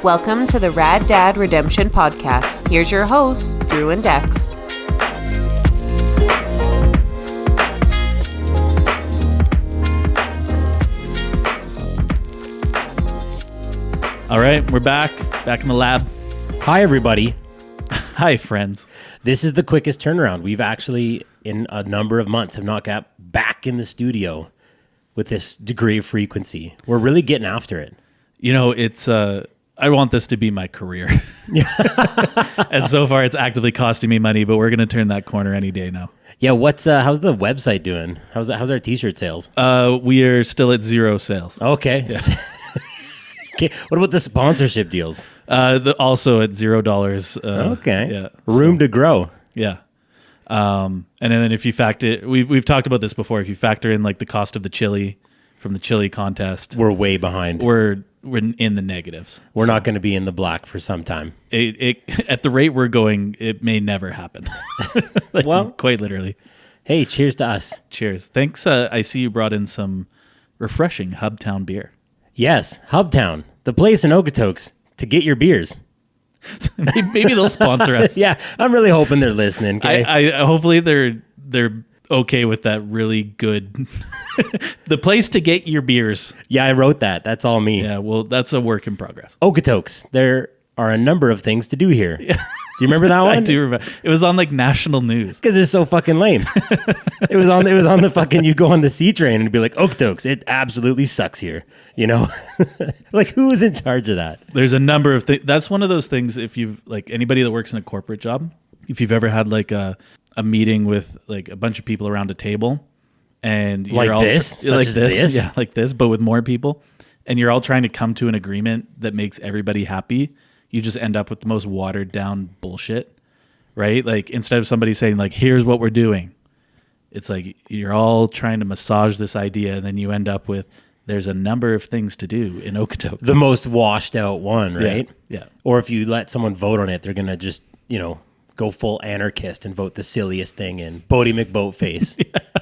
Welcome to the Rad Dad Redemption Podcast. Here's your hosts, Drew and Dex. All right, we're back in the lab. Hi, everybody. Hi, friends. This is the quickest turnaround. We've actually, in a number of months, have not got back in the studio with this degree of frequency. We're really getting after it. You know, it's I want this to be my career. And so far it's actively costing me money, but we're going to turn that corner any day now. Yeah, how's the website doing? How's our t-shirt sales? We are still at 0 sales. Okay. Yeah. Okay. What about the sponsorship deals? Also at $0. Okay. Yeah. Room to grow. Yeah. And then if you factor, we've talked about this before. If you factor in like the cost of the chili from the chili contest, we're way behind. We're in the negatives. We're not going to be in the black for some time. At the rate we're going, it may never happen. Well, quite literally. Hey, cheers to us. Cheers. Thanks. I see you brought in some refreshing Hubtown beer. Yes, Hubtown, the place in Okotoks to get your beers. Maybe they'll sponsor us. Yeah, I'm really hoping they're listening. Okay? I hopefully they're okay with that. Really good, the place to get your beers. Yeah, I wrote that. That's all me. Yeah, well, that's a work in progress. Okotoks. There are a number of things to do here. Yeah. Do you remember that one? I do remember. It was on like national news. Because it's so fucking lame. It was on the fucking, you go on the C train and be like, Okotoks, it absolutely sucks here. You know? Like, who is in charge of that? There's a number of things. That's one of those things, if you've, like, anybody that works in a corporate job, if you've ever had like a meeting with like a bunch of people around a table and you're like all this? like Such as this? Yeah, like this, but with more people, and you're all trying to come to an agreement that makes everybody happy, you just end up with the most watered down bullshit, right? Like, instead of somebody saying like, here's what we're doing, it's like you're all trying to massage this idea, and then you end up with, there's a number of things to do in Okotoks. The most washed out one, right? Yeah. Or if you let someone vote on it, they're going to just, go full anarchist and vote the silliest thing in. Bodie McBoatface. Yeah.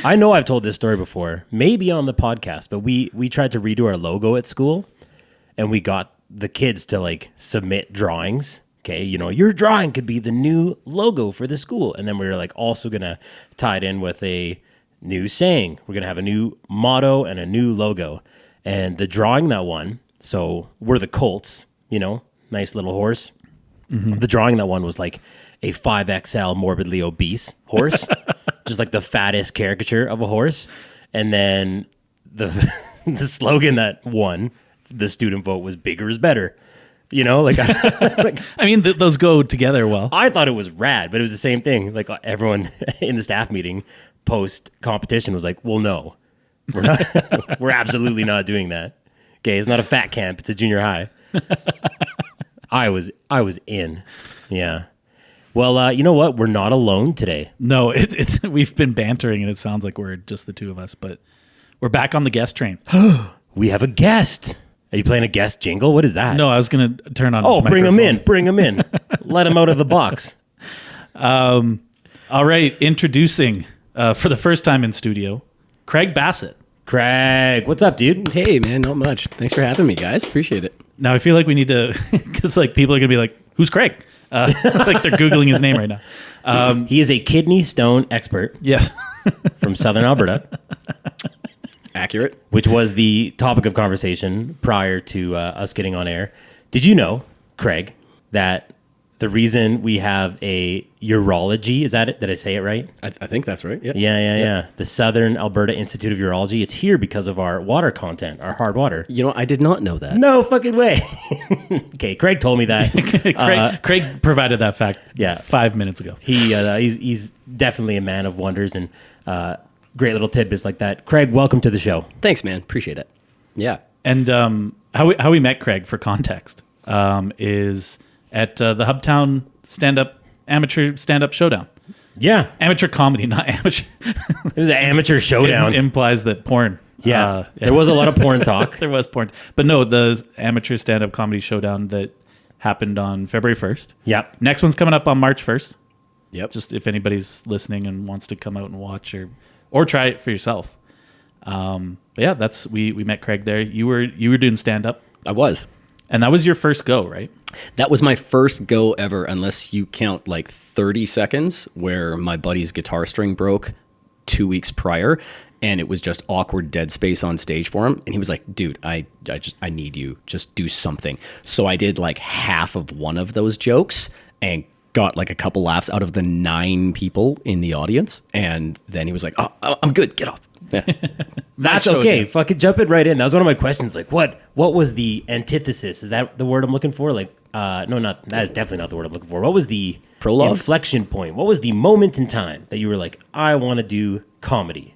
I know I've told this story before, maybe on the podcast, but we tried to redo our logo at school, and we got the kids to like submit drawings. Okay, your drawing could be the new logo for the school. And then we were like also going to tie it in with a new saying. We're going to have a new motto and a new logo. And the drawing that won, so we're the Colts, nice little horse. Mm-hmm. The drawing that won was like a 5XL morbidly obese horse, just like the fattest caricature of a horse. And then the slogan that won the student vote was bigger is better. I mean, those go together well. I thought it was rad, but it was the same thing. Like, everyone in the staff meeting post competition was like, well, no, we're not. We're absolutely not doing that. Okay, it's not a fat camp, it's a junior high. I was in. Yeah. Well, you know what? We're not alone today. No, it's we've been bantering and it sounds like we're just the two of us, but we're back on the guest train. We have a guest. Are you playing a guest jingle? What is that? No, I was going to turn on. Oh, bring him in. Bring him in. Let him out of the box. All right. Introducing for the first time in studio, Craig Bassett. Craig, what's up, dude? Hey, man, not much. Thanks for having me, guys. Appreciate it. Now, I feel like we need to, because like people are going to be like, who's Craig? Like they're Googling his name right now. He is a kidney stone expert. Yes. From Southern Alberta. Accurate. Which was the topic of conversation prior to us getting on air. Did you know, Craig, that the reason we have a urology, is that it? Did I say it right? I think that's right. Yeah. The Southern Alberta Institute of Urology. It's here because of our water content, our hard water. I did not know that. No fucking way. Okay, Craig told me that. Craig provided that fact 5 minutes ago. He's definitely a man of wonders and great little tidbits like that. Craig, welcome to the show. Thanks, man. Appreciate it. Yeah. And how we met Craig, for context, is at the Hubtown amateur stand-up showdown. Yeah. Amateur comedy, not amateur. It was an amateur showdown. It implies that porn. Yeah. There was a lot of porn talk. There was porn. But no, the amateur stand-up comedy showdown that happened on February 1st. Yep. Next one's coming up on March 1st. Yep. Just if anybody's listening and wants to come out and watch or try it for yourself. But yeah, we met Craig there. You were doing stand-up. I was. And that was your first go, right? That was my first go ever, unless you count like 30 seconds where my buddy's guitar string broke 2 weeks prior, and it was just awkward dead space on stage for him. And he was like, dude, I need you. Just do something. So I did like half of one of those jokes and got like a couple laughs out of the 9 people in the audience. And then he was like, oh, I'm good. Get off. Yeah. That's okay. Fucking jump it right in. That was one of my questions. Like, what was the antithesis? Is that the word I'm looking for? Like, no, that is definitely not the word I'm looking for. What was the prologue? Inflection point? What was the moment in time that you were like, I want to do comedy?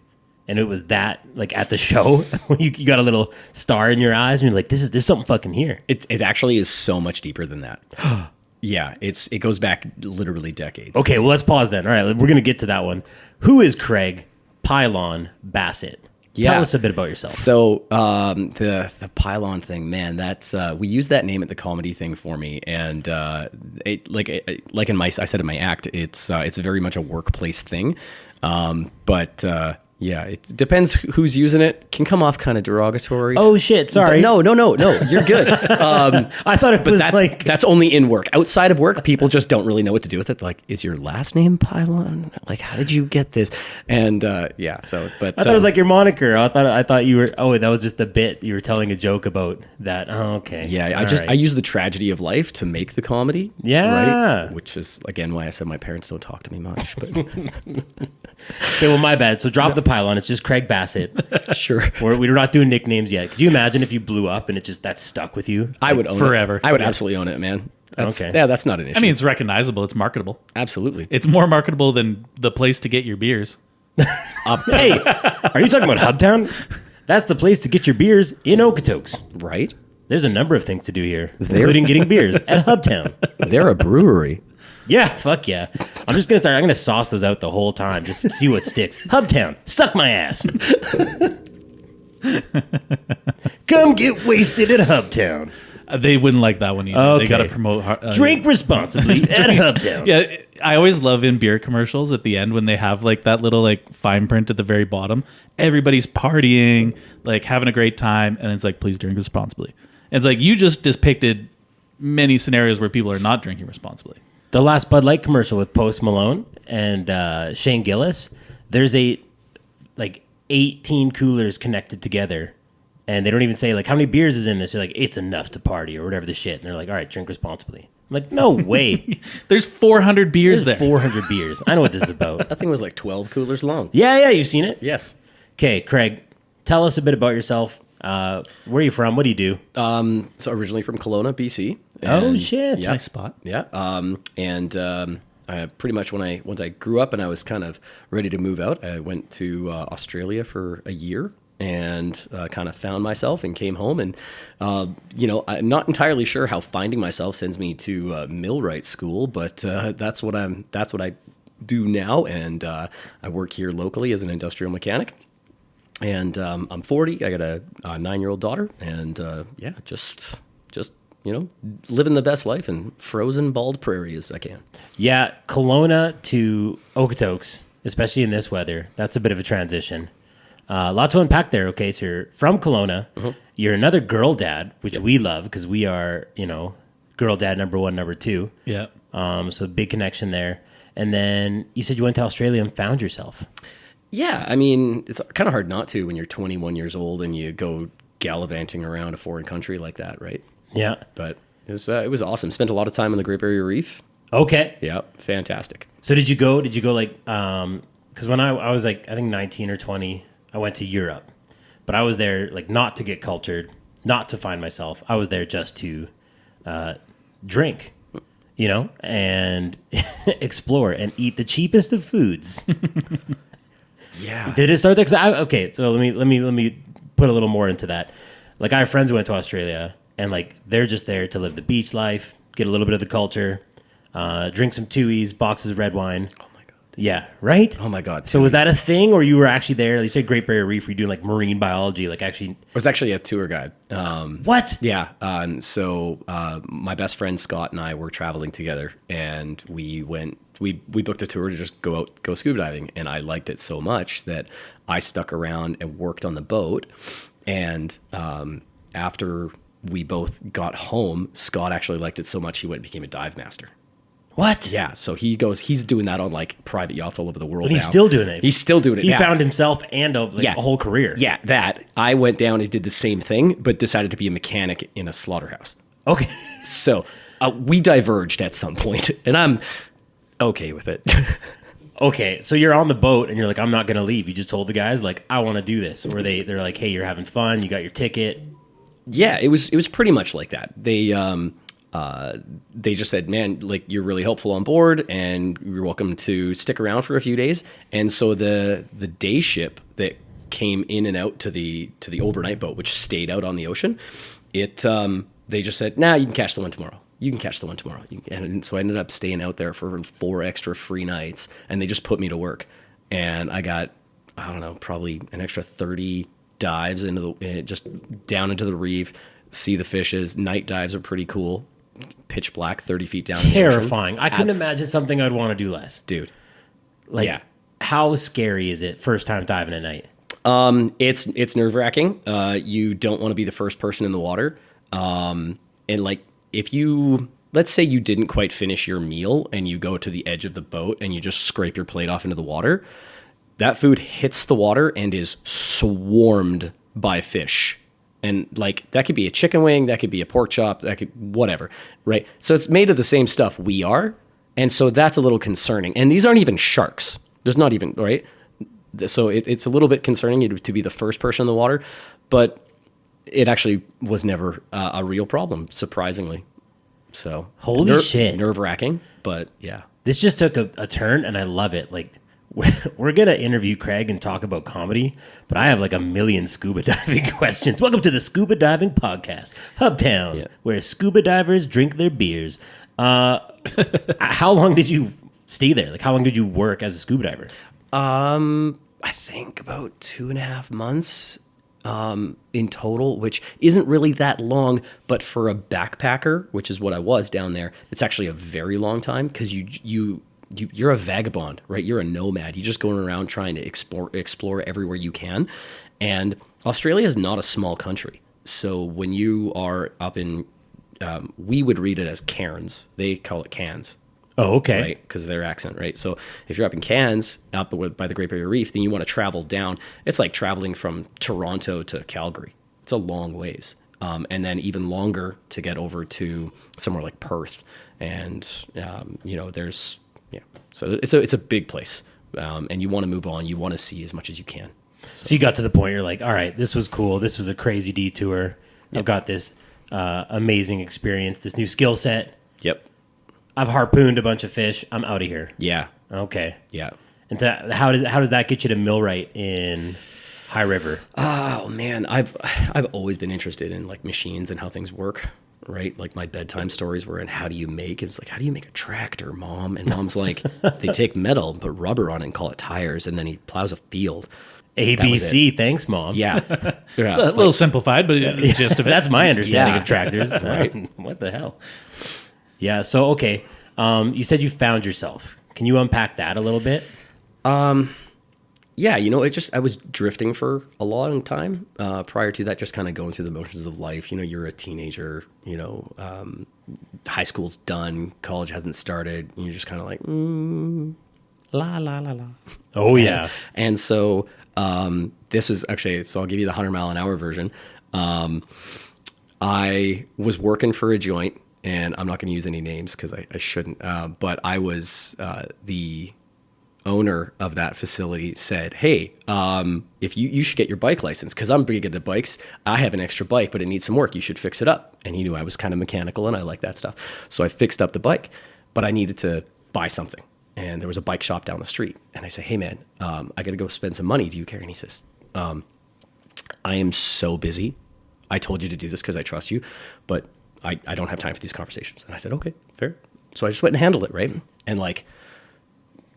And it was that, like, at the show, when you got a little star in your eyes, and you're like, there's something fucking here. It actually is so much deeper than that. Yeah, it goes back literally decades. Okay, well, let's pause then. All right, we're gonna get to that one. Who is Craig Pylon Bassett? Yeah. Tell us a bit about yourself. So the pylon thing, man, that's we use that name at the comedy thing for me, and like in I said in my act, it's very much a workplace thing, but. Yeah, it depends who's using it. Can come off kind of derogatory. Oh shit! Sorry. No, you're good. I thought it was that's only in work. Outside of work, people just don't really know what to do with it. They're like, is your last name Pylon? Like, how did you get this? And yeah, so but I thought it was like your moniker. I thought you were. Oh, that was just a bit. You were telling a joke about that. Oh, okay. Yeah, I use the tragedy of life to make the comedy. Yeah, right? Which is again why I said my parents don't talk to me much. But okay, well, my bad. So drop the pylon. It's just Craig Bassett. Sure. We're not doing nicknames yet. Could you imagine if you blew up and that's stuck with you? I would own forever. it. I would absolutely own it, man. Okay. Yeah, that's not an issue. I mean, it's recognizable. It's marketable. Absolutely. It's more marketable than the place to get your beers. Hey, are you talking about Hubtown? That's the place to get your beers in Okotoks. Right? There's a number of things to do here, including getting beers at Hubtown. They're a brewery. Yeah, fuck yeah. I'm going to sauce those out the whole time just to see what sticks. Hubtown, suck my ass. Come get wasted at Hubtown. They wouldn't like that one either. Okay. They got to promote... Drink responsibly at Hubtown. Yeah, I always love in beer commercials at the end when they have like that little like fine print at the very bottom. Everybody's partying, like having a great time, and it's like, please drink responsibly. And it's like, you just depicted many scenarios where people are not drinking responsibly. The last Bud Light commercial with Post Malone and Shane Gillis, there's 18 coolers connected together, and they don't even say like how many beers is in this. They're like, it's enough to party or whatever the shit. And they're like, all right, drink responsibly. I'm like, no way. There's 400 beers There's there. 400 beers. I know what this is about. That thing was like 12 coolers long. Yeah, you've seen it. Yes. Okay, Craig, tell us a bit about yourself. Where are you from? What do you do? So originally from Kelowna, BC. Oh shit! Yeah. Nice spot. Yeah. I pretty much once I grew up and I was kind of ready to move out, I went to Australia for a year and kind of found myself and came home. And I'm not entirely sure how finding myself sends me to millwright school, but that's what I do now. And I work here locally as an industrial mechanic. And I'm 40. I got a 9-year-old daughter, and just living the best life in frozen bald prairie as I can. Yeah, Kelowna to Okotoks, especially in this weather, that's a bit of a transition. A lot to unpack there. Okay, so you're from Kelowna. Mm-hmm. You're another girl dad, which we love because we are, girl dad number 1, number 2. Yeah. So big connection there. And then you said you went to Australia and found yourself. Yeah, I mean, it's kind of hard not to when you're 21 years old and you go gallivanting around a foreign country like that, right? Yeah. But it was awesome. Spent a lot of time on the Great Barrier Reef. Okay. Yeah, fantastic. So did you go like, because when I was like, I think 19 or 20, I went to Europe. But I was there like not to get cultured, not to find myself. I was there just to drink, and explore and eat the cheapest of foods. Yeah. Did it start there? Okay, so let me put a little more into that. Like, I have friends who went to Australia, and like they're just there to live the beach life, get a little bit of the culture, drink some Tuies, boxes of red wine. Oh my God. Yeah, right? Oh my God. So was that a thing, or you were actually there? You said Great Barrier Reef, were you doing like marine biology, like actually? I was actually a tour guide. What? Yeah. So my best friend Scott and I were traveling together, and we booked a tour to just go scuba diving, and I liked it so much that I stuck around and worked on the boat. And after we both got home, Scott actually liked it so much he went and became a dive master. What? Yeah, so he's doing that on like private yachts all over the world. But he's now. still doing it. He's still doing it. He now. found himself and a whole career. Yeah, that. I went down and did the same thing, but decided to be a mechanic in a slaughterhouse. Okay. So we diverged at some point, and I'm okay with it. Okay, so you're on the boat and you're like, I'm not going to leave. You just told the guys, like, I want to do this. Or they're like, hey, you're having fun. You got your ticket. Yeah, it was pretty much like that. They just said, man, like, you're really helpful on board and you're welcome to stick around for a few days. And so the day ship that came in and out to the overnight boat, which stayed out on the ocean, they just said, nah, you can catch the one tomorrow. You can catch the one tomorrow. And so I ended up staying out there for 4 extra free nights, and they just put me to work. And I got, I don't know, probably an extra 30 dives just down into the reef, see the fishes. Night dives are pretty cool. Pitch black, 30 feet down. Terrifying. I couldn't imagine something I'd want to do less. Dude. Like, yeah. How scary is it first time diving at night? It's nerve-wracking. You don't want to be the first person in the water. And like, if let's say you didn't quite finish your meal and you go to the edge of the boat and you just scrape your plate off into the water, that food hits the water and is swarmed by fish. And like, that could be a chicken wing, that could be a pork chop, that could, whatever, right? So it's made of the same stuff we are. And so that's a little concerning. And these aren't even sharks. There's not even, right? So it's a little bit concerning to be the first person in the water, but it actually was never a real problem, surprisingly. So holy shit, nerve-wracking, but yeah. This just took a turn, and I love it. Like, we're gonna interview Craig and talk about comedy, but I have like a million scuba diving questions. Welcome to the Scuba Diving Podcast, Hubtown, where scuba divers drink their beers. How long did you stay there? Like, how long did you work as a scuba diver? I think about 2.5 months. In total, which isn't really that long, but for a backpacker, which is what I was down there, it's actually a very long time because you're a vagabond, right? You're a nomad. You're just going around trying to explore everywhere you can. And Australia is not a small country. So when you are up in, we would read it as Cairns. They call it Cairns. Oh, okay. Right, because of their accent, right? So if you're up in Cairns, up by the Great Barrier Reef, then you want to travel down. It's like traveling from Toronto to Calgary. It's a long ways. And then even longer to get over to somewhere like Perth. And, so it's a big place. And you want to move on. You want to see as much as you can. So you got to the point you're like, all right, this was cool. This was a crazy detour. I've got this amazing experience, this new skill set. Yep. I've harpooned a bunch of fish. I'm out of here. Yeah. Okay. Yeah. And so how does that get you to millwright in High River? Oh man, I've always been interested in like machines and how things work. Right, like my bedtime stories were, and how do you make? It's like, how do you make a tractor, Mom? And Mom's like, they take metal, put rubber on it, and call it tires, and then he plows a field. ABC, thanks, Mom. Yeah, A little simplified, but the gist of it. That's my understanding Yeah. of tractors. Right. What the hell? Yeah. So okay, you said you found yourself. Can you unpack that a little bit? Yeah, I was drifting for a long time. Prior to that, just kind of going through the motions of life. You're a teenager. High school's done, college hasn't started. And you're just kind of like, la la la la. Oh yeah. And so this is actually. So I'll give you the 100-mile-an-hour version. I was working for a joint. And I'm not going to use any names because I shouldn't. But I was the owner of that facility said, hey, if you should get your bike license because I'm big into bikes. I have an extra bike, but it needs some work. You should fix it up. And he knew I was kind of mechanical and I like that stuff. So I fixed up the bike, but I needed to buy something. And there was a bike shop down the street. And I said, hey, man, I got to go spend some money. Do you care? And he says, I am so busy. I told you to do this because I trust you, but I don't have time for these conversations. And I said, okay, fair. So I just went and handled it, right? And like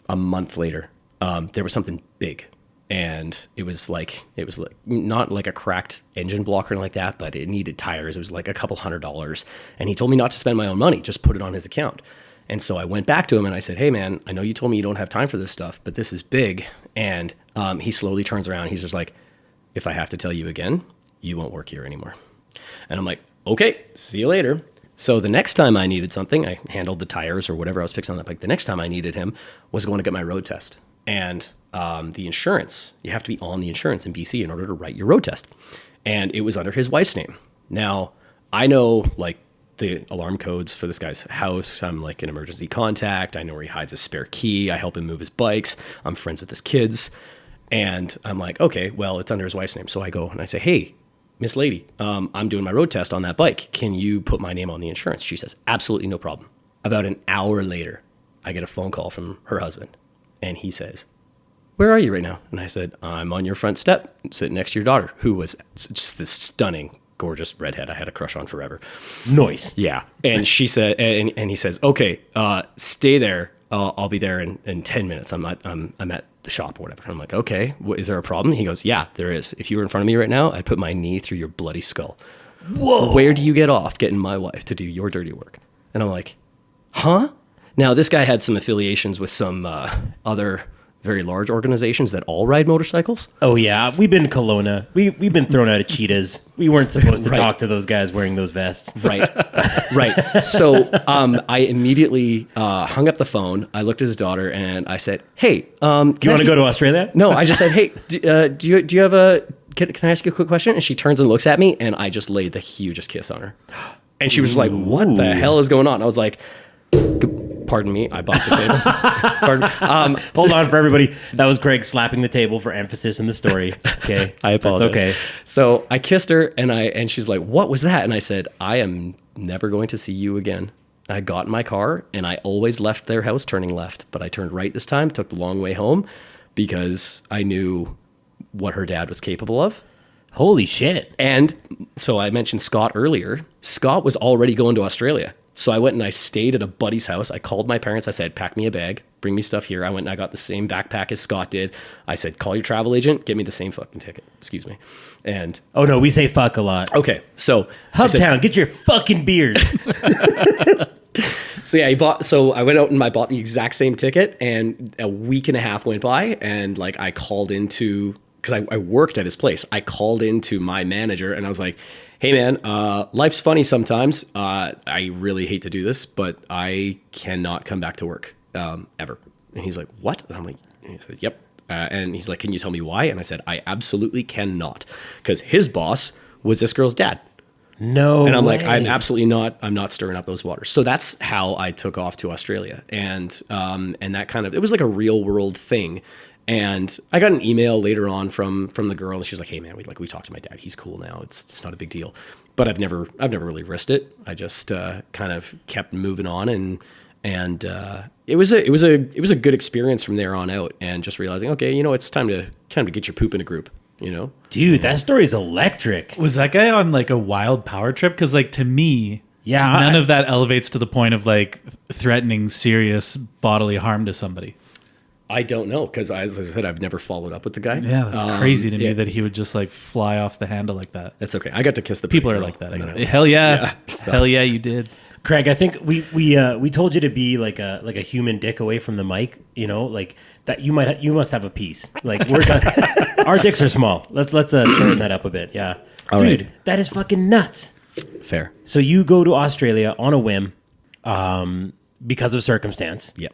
a month later, there was something big. And it was like not like a cracked engine block or anything like that, but it needed tires. It was like a couple $100. And he told me not to spend my own money, just put it on his account. And so I went back to him and I said, hey man, I know you told me you don't have time for this stuff, but this is big. And he slowly turns around. He's just like, if I have to tell you again, you won't work here anymore. And I'm like, okay, see you later. So the next time I needed something, I handled the tires or whatever I was fixing on that bike. The next time I needed him was going to get my road test. And the insurance, you have to be on the insurance in BC in order to write your road test. And it was under his wife's name. Now, I know like the alarm codes for this guy's house. I'm like an emergency contact. I know where he hides his spare key. I help him move his bikes. I'm friends with his kids. And I'm like, okay, well, it's under his wife's name. So I go and I say, hey, Miss Lady, I'm doing my road test on that bike. Can you put my name on the insurance? She says, absolutely no problem. About an hour later, I get a phone call from her husband. And he says, where are you right now? And I said, I'm on your front step, sitting next to your daughter, who was just this stunning, gorgeous redhead I had a crush on forever. Noise. Yeah. And she said, and he says, okay, stay there. I'll be there in 10 minutes. I'm at the shop or whatever. I'm like, okay, is there a problem? He goes, yeah, there is. If you were in front of me right now, I'd put my knee through your bloody skull. Whoa. Where do you get off getting my wife to do your dirty work? And I'm like, huh? Now, this guy had some affiliations with some other very large organizations that all ride motorcycles. Oh, yeah. We've been to Kelowna. We've been thrown out of Cheetahs. We weren't supposed to Right. talk to those guys wearing those vests. Right. Right. So I immediately hung up the phone. I looked at his daughter and I said, hey, You want to go to Australia? No, I just said, hey, do you have a, can I ask you a quick question? And she turns and looks at me and I just laid the hugest kiss on her. And she was just like, what the hell is going on? I was like, pardon me, I bought the table. Pardon. Hold on for everybody. That was Craig slapping the table for emphasis in the story. Okay. I apologize. That's okay. So I kissed her and she's like, what was that? And I said, I am never going to see you again. I got in my car and I always left their house turning left, but I turned right this time, took the long way home because I knew what her dad was capable of. Holy shit. And so I mentioned Scott earlier. Scott was already going to Australia. So I went and I stayed at a buddy's house. I called my parents. I said, pack me a bag, bring me stuff here. I went and I got the same backpack as Scott did. I said, call your travel agent, get me the same fucking ticket. Excuse me. And Oh, no, we say fuck a lot. okay, so Hubtown, get your fucking beers. So yeah, I went out and I bought the exact same ticket, and a week and a half went by, and like I called into, because I worked at his place, I called into my manager and I was like, hey man, life's funny sometimes. I really hate to do this, but I cannot come back to work ever. And he's like, what? And I'm like, and he said, yep. And he's like, can you tell me why? And I said, I absolutely cannot, because his boss was this girl's dad. No And I'm way. like, I'm not stirring up those waters. So that's how I took off to Australia. And that kind of, it was like a real world thing. And I got an email later on from the girl, and she's like, hey man, we talked to my dad. He's cool now. It's not a big deal. But I've never really risked it. I just kind of kept moving on, and it was a good experience from there on out, and just realizing, okay, it's time to get your poop in a group. Dude, that story's electric. Was that guy on like a wild power trip? Because like to me, Yeah, none of that elevates to the point of like threatening serious bodily harm to somebody. I don't know, because as I said, I've never followed up with the guy. Yeah, that's crazy to me yeah. that he would just like fly off the handle like that. That's okay. I got to kiss the People are pretty like girl. that. No, no. Hell yeah. Yeah. Hell yeah, you did. Craig, I think we told you to be like a human dick away from the mic, like that you must have a piece. Like our dicks are small. Let's shorten that up a bit. Yeah. All Dude, right. that is fucking nuts. Fair. So you go to Australia on a whim because of circumstance. Yep.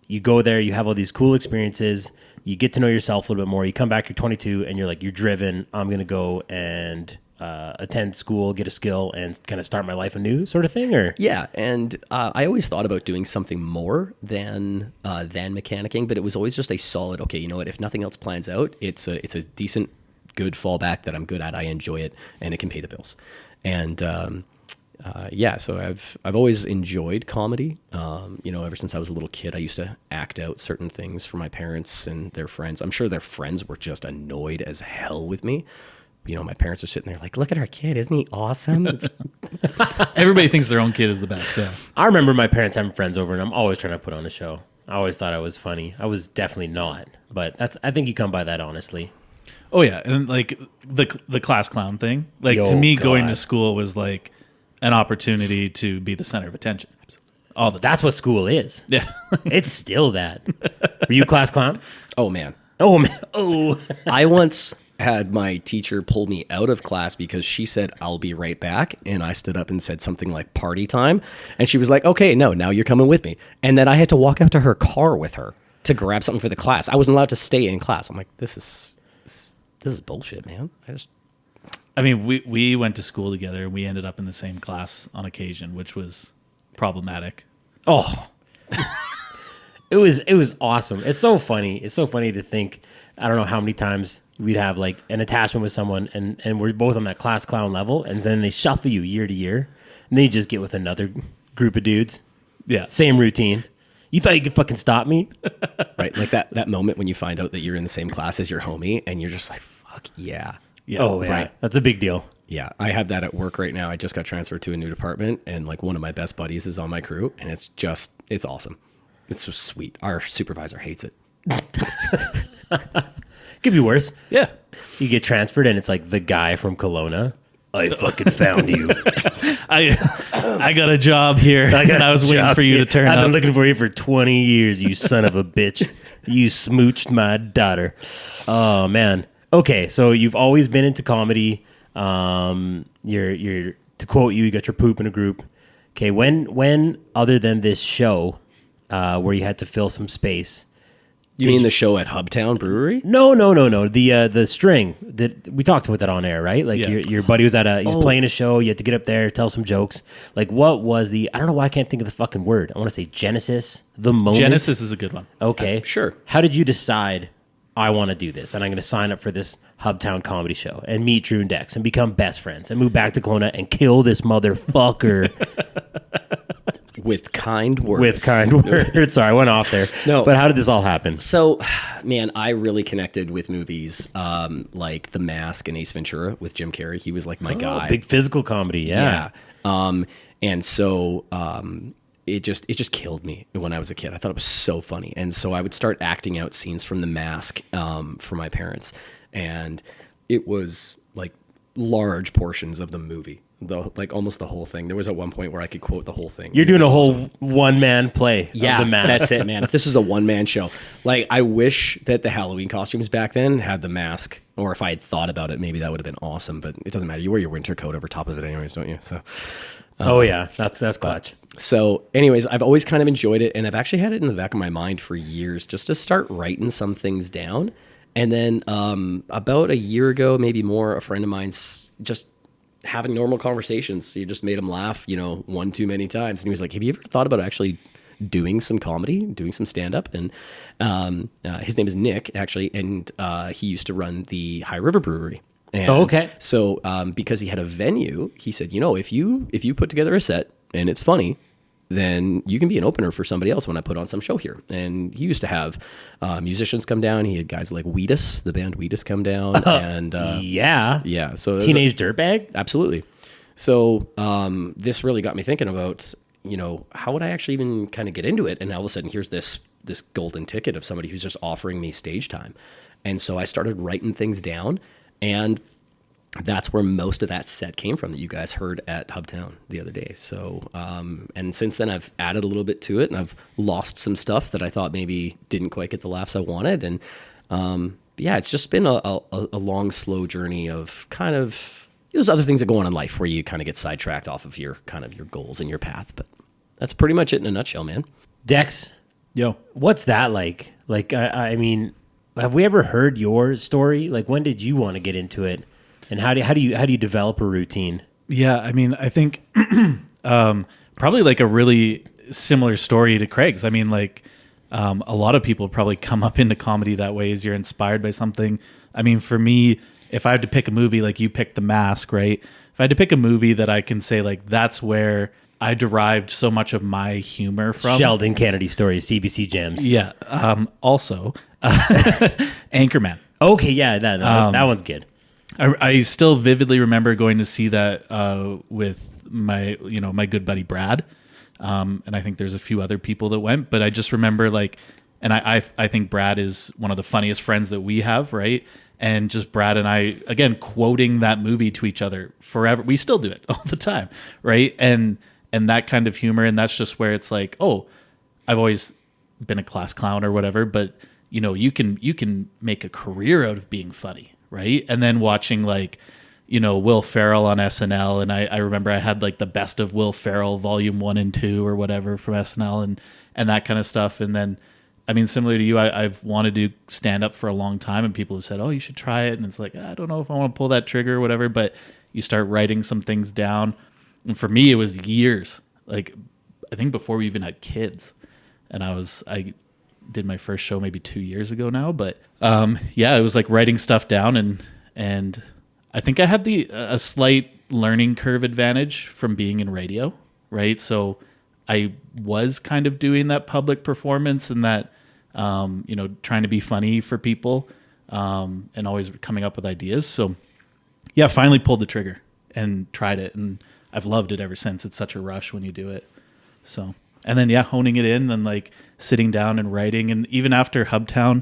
You go there, you have all these cool experiences, you get to know yourself a little bit more. You come back, you're 22, and you're like, you're driven. I'm going to go and attend school, get a skill, and kind of start my life anew sort of thing? Or Yeah, and I always thought about doing something more than mechanicking, but it was always just a solid, okay, you know what, if nothing else plans out, it's a decent, good fallback that I'm good at, I enjoy it, and it can pay the bills. And so I've always enjoyed comedy. Ever since I was a little kid, I used to act out certain things for my parents and their friends. I'm sure their friends were just annoyed as hell with me. My parents are sitting there like, look at our kid. Isn't he awesome? Everybody thinks their own kid is the best. Yeah. I remember my parents having friends over, and I'm always trying to put on a show. I always thought I was funny. I was definitely not, but I think you come by that honestly. Oh yeah, and like the class clown thing. Like to Yo, me, going to God. school was like an opportunity to be the center of attention. All the time. That's what school is. Yeah. It's still that. Were you class clown? Oh, man. Oh man. Oh. I once had my teacher pull me out of class because she said, "I'll be right back." And I stood up and said something like "party time." And she was like, "Okay, no, now you're coming with me." And then I had to walk out to her car with her to grab something for the class. I wasn't allowed to stay in class. I'm like, this is bullshit, man. I mean, we went to school together and we ended up in the same class on occasion, which was problematic. Oh, it was awesome. It's so funny. It's so funny to think. I don't know how many times we'd have like an attachment with someone, and we're both on that class clown level, and then they shuffle you year to year, and then you just get with another group of dudes. Yeah, same routine. You thought you could fucking stop me, right? Like that moment when you find out that you're in the same class as your homie, and you're just like, "Fuck yeah." Yeah. Oh yeah, right. That's a big deal. Yeah, I have that at work right now. I just got transferred to a new department, and like one of my best buddies is on my crew, and it's awesome. It's so sweet. Our supervisor hates it. Could be worse. Yeah. You get transferred, and it's like the guy from Kelowna. I fucking found you. I got a job here, and I was waiting for you to turn up. I've been looking for you for 20 years, you son of a bitch. You smooched my daughter. Oh, man. Okay, so you've always been into comedy. You're to quote you got your poop in a group. Okay, when other than this show, where you had to fill some space. You mean the show at Hubtown Brewery? No. The string that we talked about that on air, right? Like your buddy was he's playing a show. You had to get up there, tell some jokes. Like what was I don't know why I can't think of the fucking word. I want to say Genesis. The moment. Genesis is a good one. Okay, sure. How did you decide? I want to do this, and I'm going to sign up for this Hubtown comedy show and meet Drew and Dex and become best friends and move back to Kelowna and kill this motherfucker. With kind words. With kind words. Sorry, I went off there. No. But how did this all happen? So, man, I really connected with movies like The Mask and Ace Ventura with Jim Carrey. He was like my guy. Big physical comedy, yeah. And so it just killed me when I was a kid. I thought it was so funny. And so I would start acting out scenes from The Mask for my parents. And it was like large portions of the movie. Like almost the whole thing. There was at one point where I could quote the whole thing. You're doing a whole one-man play. Yeah, of The Mask. that's it, man. If this was a one-man show, like I wish that the Halloween costumes back then had the mask, or if I had thought about it, maybe that would have been awesome. But it doesn't matter. You wear your winter coat over top of it, anyways, don't you? So. Oh yeah, that's clutch. So, anyways, I've always kind of enjoyed it, and I've actually had it in the back of my mind for years, just to start writing some things down. And then about a year ago, maybe more, a friend of mine's just having normal conversations. He just made him laugh, one too many times. And he was like, "Have you ever thought about actually doing some comedy, doing some stand-up?" And his name is Nick, actually, and he used to run the High River Brewery. And okay. So because he had a venue, he said, if you put together a set and it's funny, then you can be an opener for somebody else when I put on some show here. And he used to have musicians come down. He had guys like Wheatus, the band Wheatus, come down. And yeah. So Teenage Dirtbag? Absolutely. So this really got me thinking about, how would I actually even kind of get into it? And all of a sudden, here's this golden ticket of somebody who's just offering me stage time. And so I started writing things down, and that's where most of that set came from that you guys heard at Hubtown the other day. So, and since then I've added a little bit to it, and I've lost some stuff that I thought maybe didn't quite get the laughs I wanted. And it's just been a long, slow journey of kind of, there's other things that go on in life where you kind of get sidetracked off of your goals and your path. But that's pretty much it in a nutshell, man. Dex, Yo, what's that like? Like, I mean, have we ever heard your story? Like, when did you want to get into it? And how do you develop a routine? Yeah, I mean, I think probably like a really similar story to Craig's. I mean, like a lot of people probably come up into comedy that way, as you're inspired by something. I mean, for me, if I had to pick a movie, like you picked The Mask, right? If I had to pick a movie that I can say like that's where I derived so much of my humor from. Sheldon Kennedy stories, CBC Gems. Yeah. Also, Anchorman. Okay, yeah, that one's good. I still vividly remember going to see that with my good buddy Brad, and I think there's a few other people that went. But I just remember and I think Brad is one of the funniest friends that we have, right? And just Brad and I again quoting that movie to each other forever. We still do it all the time, right? And that kind of humor, and that's just where it's like, oh, I've always been a class clown or whatever, but you can make a career out of being funny, right? And then watching like, Will Ferrell on SNL, and I remember I had like the best of Will Ferrell volume 1 and 2 or whatever from SNL and that kind of stuff. And then, I mean, similar to you, I've wanted to do stand up for a long time, and people have said, "Oh, you should try it." And it's like, I don't know if I want to pull that trigger or whatever, but you start writing some things down. And for me, it was years, like I think before we even had kids. And I did my first show maybe 2 years ago now, but it was like writing stuff down, and I think I had a slight learning curve advantage from being in radio, right? So I was kind of doing that public performance and that, trying to be funny for people, and always coming up with ideas. So yeah, finally pulled the trigger and tried it, and I've loved it ever since. It's such a rush when you do it. So, and then honing it in and like sitting down and writing. And even after Hubtown,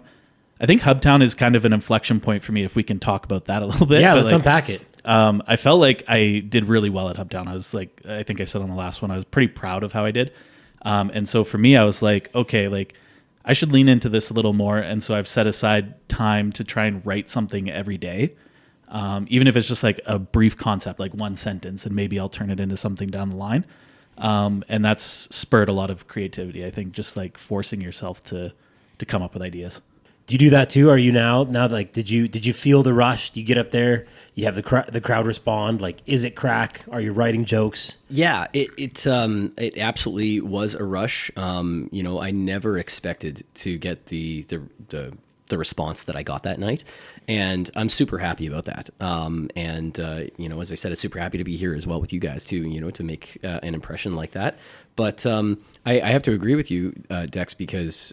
I think Hubtown is kind of an inflection point for me, if we can talk about that a little bit. Yeah, let's unpack it. I felt like I did really well at Hubtown. I was like, I think I said on the last one, I was pretty proud of how I did. And so for me, I was like, okay, like I should lean into this a little more. And so I've set aside time to try and write something every day. Even if it's just like a brief concept, like one sentence, and maybe I'll turn it into something down the line. And that's spurred a lot of creativity. I think just like forcing yourself to come up with ideas. Do you do that too? Are you now like, did you feel the rush? Do you get up there, you have the crowd respond? Like, is it crack? Are you writing jokes? Yeah, it absolutely was a rush. I never expected to get the response that I got that night, and I'm super happy about that. As I said, I'm super happy to be here as well with you guys too. To make an impression like that. But I have to agree with you, Dex, because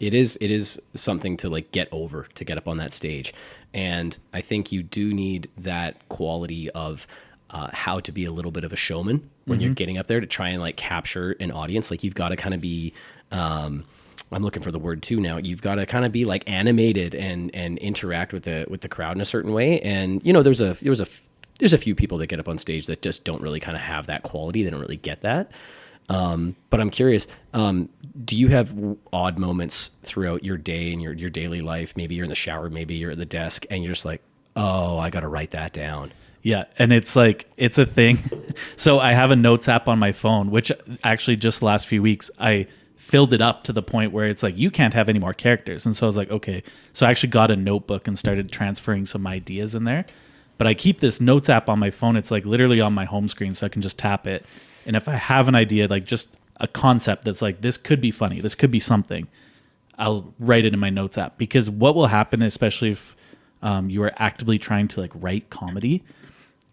it is something to like get over, to get up on that stage. And I think you do need that quality of how to be a little bit of a showman when you're getting up there to try and like capture an audience. Like you've got to kind of be, I'm looking for the word too now. You've got to kind of be like animated and interact with the crowd in a certain way. And there's a few people that get up on stage that just don't really kind of have that quality. They don't really get that. But I'm curious, do you have odd moments throughout your day and your daily life? Maybe you're in the shower, maybe you're at the desk, and you're just like, oh, I got to write that down. Yeah. And it's like, it's a thing. So I have a notes app on my phone, which actually just the last few weeks, I filled it up to the point where it's like, you can't have any more characters. And so I was like, okay. So I actually got a notebook and started transferring some ideas in there. But I keep this notes app on my phone. It's like literally on my home screen, so I can just tap it. And if I have an idea, like just a concept that's like, this could be funny, this could be something, I'll write it in my notes app. Because what will happen, especially if you are actively trying to like write comedy,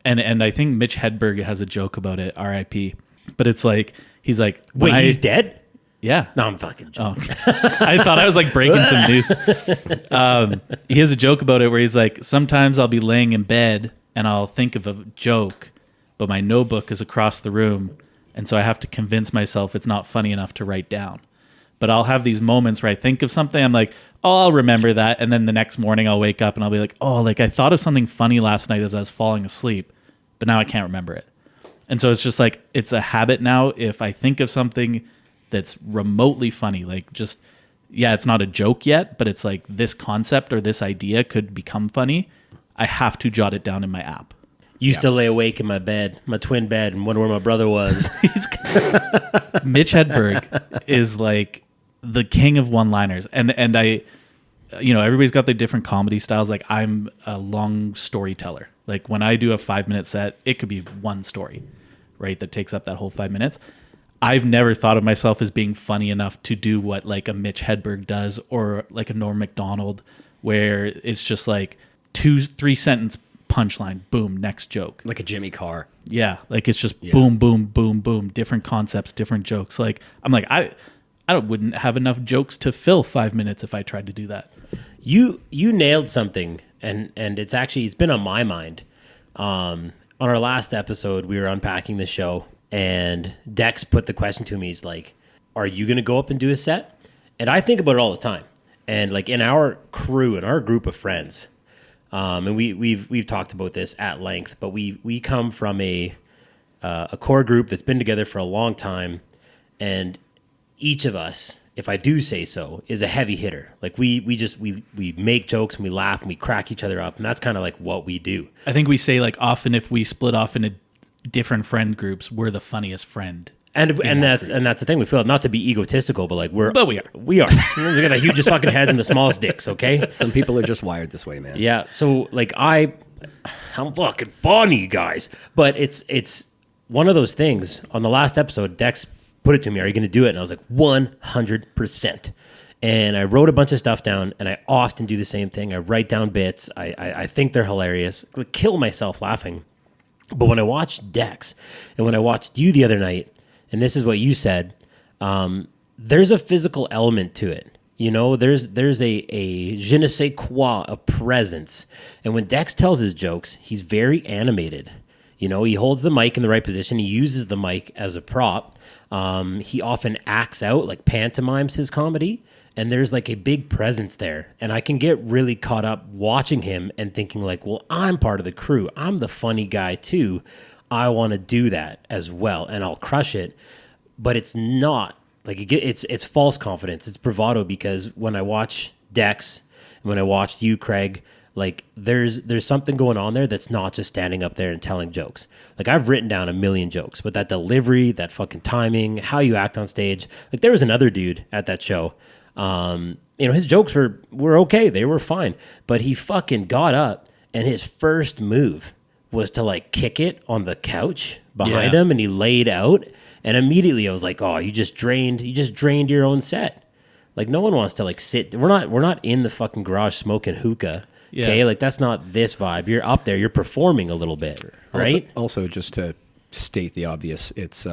and I think Mitch Hedberg has a joke about it, R.I.P. But it's like, he's like, wait, he's dead? Yeah. No, I'm fucking joking. Oh. I thought I was like breaking some news. He has a joke about it where he's like, sometimes I'll be laying in bed and I'll think of a joke, but my notebook is across the room, and so I have to convince myself it's not funny enough to write down. But I'll have these moments where I think of something, I'm like, oh, I'll remember that, and then the next morning I'll wake up and I'll be like, oh, like I thought of something funny last night as I was falling asleep, but now I can't remember it. And so it's just like, it's a habit now. If I think of something that's remotely funny, like just, yeah, it's not a joke yet, but it's like this concept or this idea could become funny, I have to jot it down in my app. Used to lay awake in my bed, my twin bed, and wonder where my brother was. Mitch Hedberg is like the king of one-liners. And I, everybody's got their different comedy styles. Like I'm a long storyteller. Like when I do a 5-minute set, it could be one story, right? That takes up that whole 5 minutes. I've never thought of myself as being funny enough to do what like a Mitch Hedberg does, or like a Norm Macdonald, where it's just like 2-3 sentence punchline, boom, next joke. Like a Jimmy Carr. Yeah, like it's just boom, boom, boom, boom, different concepts, different jokes. Like I'm like, I wouldn't have enough jokes to fill 5 minutes if I tried to do that. You nailed something, and it's been on my mind. On our last episode, we were unpacking the show, and Dex put the question to me. He's like, are you going to go up and do a set? And I think about it all the time. And like in our crew, in our group of friends, and we've talked about this at length, but we come from a core group that's been together for a long time, and each of us if I do say so, is a heavy hitter. Like we make jokes and we laugh and we crack each other up, and that's kind of like what we do. I think we say like often if we split off into different friend groups, we're the funniest friend. And that's the thing. We feel not to be egotistical, but like we are. We got the hugest fucking heads and the smallest dicks. Okay. Some people are just wired this way, man. Yeah. So like I'm fucking funny, guys. But it's one of those things. On the last episode, Dex put it to me, "Are you going to do it?" And I was like, 100%. And I wrote a bunch of stuff down, and I often do the same thing. I write down bits. I think they're hilarious. I kill myself laughing. But when I watched Dex and when I watched you the other night, and this is what you said, there's a physical element to it. You know, there's a je ne sais quoi, a presence. And when Dex tells his jokes, he's very animated. You know, he holds the mic in the right position. He uses the mic as a prop. He often acts out, like pantomimes his comedy. And there's like a big presence there. And I can get really caught up watching him and thinking like, well, I'm part of the crew. I'm the funny guy too. I want to do that as well, and I'll crush it. But it's not like it's false confidence. It's bravado, because when I watch Dex and when I watched you, Craig, like there's something going on there that's not just standing up there and telling jokes. Like I've written down a million jokes, but that delivery, that fucking timing, how you act on stage. Like there was another dude at that show. You know, his jokes were okay. They were fine, but he fucking got up, and his first move was to like kick it on the couch behind him, and he laid out, and immediately I was like, oh, you just drained your own set. Like no one wants to like sit. We're not in the fucking garage smoking hookah. Yeah. Okay, like that's not this vibe. You're up there, you're performing a little bit, right? Also just to state the obvious, it's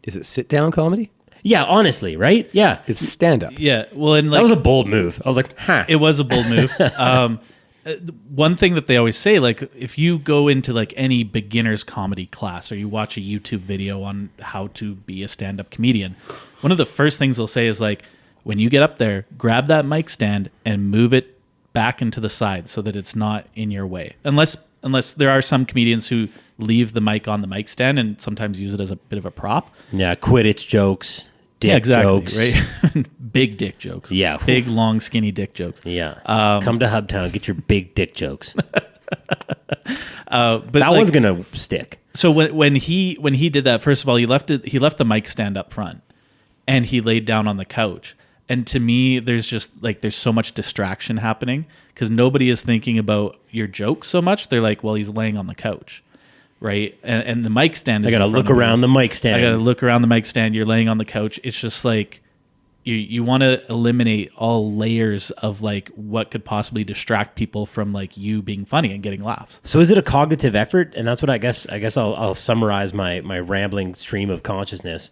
is it sit down comedy? Yeah, honestly, right? Yeah, It's stand up. Yeah. Well, and like that was a bold move. I was like, huh. it was a bold move. One thing that they always say, like if you go into like any beginner's comedy class or you watch a YouTube video on how to be a stand-up comedian, one of the first things they'll say is like, when you get up there, grab that mic stand and move it back into the side so that it's not in your way. Unless there are some comedians who leave the mic on the mic stand and sometimes use it as a bit of a prop. Yeah, Quidditch jokes, dick jokes. Right? Big dick jokes. Yeah. Big, long, skinny dick jokes. Yeah. Come to Hubtown, get your big dick jokes. But that one's gonna stick. So when he did that, first of all, he left the mic stand up front, and he laid down on the couch. And to me, there's so much distraction happening because nobody is thinking about your jokes so much. They're like, well, he's laying on the couch, right? And the mic stand is I gotta look around the mic stand. I gotta look around the mic stand. You're laying on the couch. It's just like you want to eliminate all layers of like what could possibly distract people from like you being funny and getting laughs. So is it a cognitive effort? And that's what I guess I'll summarize my rambling stream of consciousness.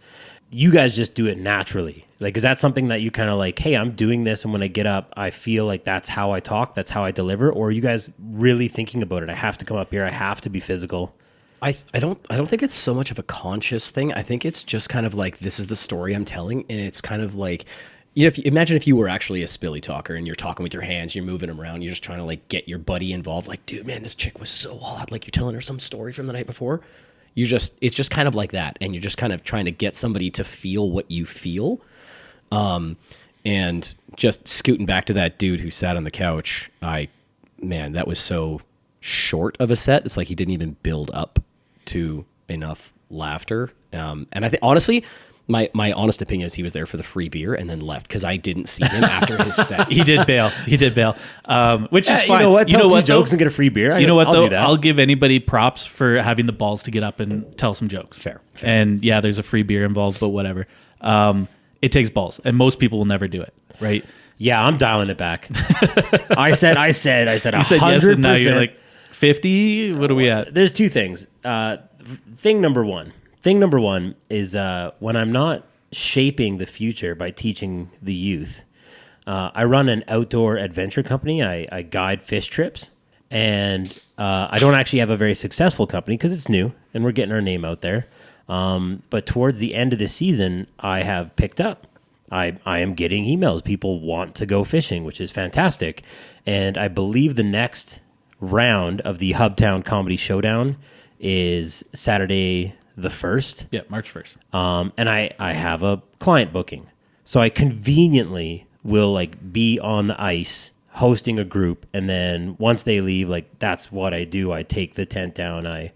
You guys just do it naturally. Like, is that something that you kind of like, hey, I'm doing this, and when I get up, I feel like that's how I talk, that's how I deliver? Or are you guys really thinking about it? I have to come up here, I have to be physical. I don't think it's so much of a conscious thing. I think it's just kind of like, this is the story I'm telling, and it's kind of like, you know, imagine if you were actually a spilly talker and you're talking with your hands, you're moving them around, you're just trying to like get your buddy involved. Like, dude, man, this chick was so hot. Like, you're telling her some story from the night before. It's just kind of like that, and you're just kind of trying to get somebody to feel what you feel. And just scooting back to that dude who sat on the couch, that was so short of a set. It's like he didn't even build up to enough laughter. And I think honestly, my honest opinion is he was there for the free beer and then left because I didn't see him after his set. He did bail, which is fine. You know what? Tell two jokes though? And get a free beer. I'll do that. I'll give anybody props for having the balls to get up and tell some jokes. Fair. And yeah, there's a free beer involved, but whatever. It takes balls, and most people will never do it, right? Yeah, I'm dialing it back. I said 100%. You said yes, and now you're like 50. What are we at? There's two things. Thing number one is when I'm not shaping the future by teaching the youth. I run an outdoor adventure company. I guide fish trips, and I don't actually have a very successful company because it's new and we're getting our name out there. But towards the end of the season, I have picked up. I am getting emails. People want to go fishing, which is fantastic. And I believe the next round of the Hubtown Comedy Showdown is Saturday the 1st. Yeah, March 1st. And I have a client booking. So I conveniently will like be on the ice hosting a group, and then once they leave, like that's what I do. I take the tent down, I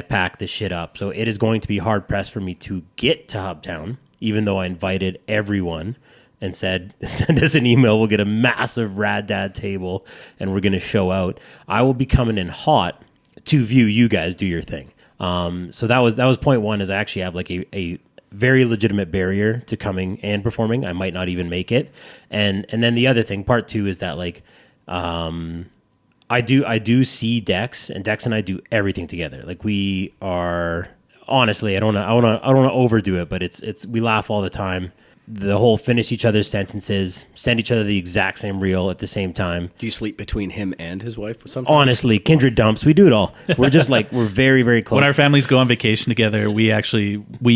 pack the shit up. So it is going to be hard pressed for me to get to Hubtown, even though I invited everyone and said, send us an email, we'll get a massive Rad Dad table and we're going to show out. I will be coming in hot to view you guys do your thing. So that was point one, is I actually have like a very legitimate barrier to coming and performing. I might not even make it. And then the other thing, part two, is that like, I do see Dex, and Dex and I do everything together. Like we are, honestly, I don't want to overdo it, but it's, we laugh all the time. The whole finish each other's sentences, send each other the exact same reel at the same time. Do you sleep between him and his wife or something? Honestly, kindred dumps. We do it all. We're just like, we're very, very close. When our families go on vacation together, we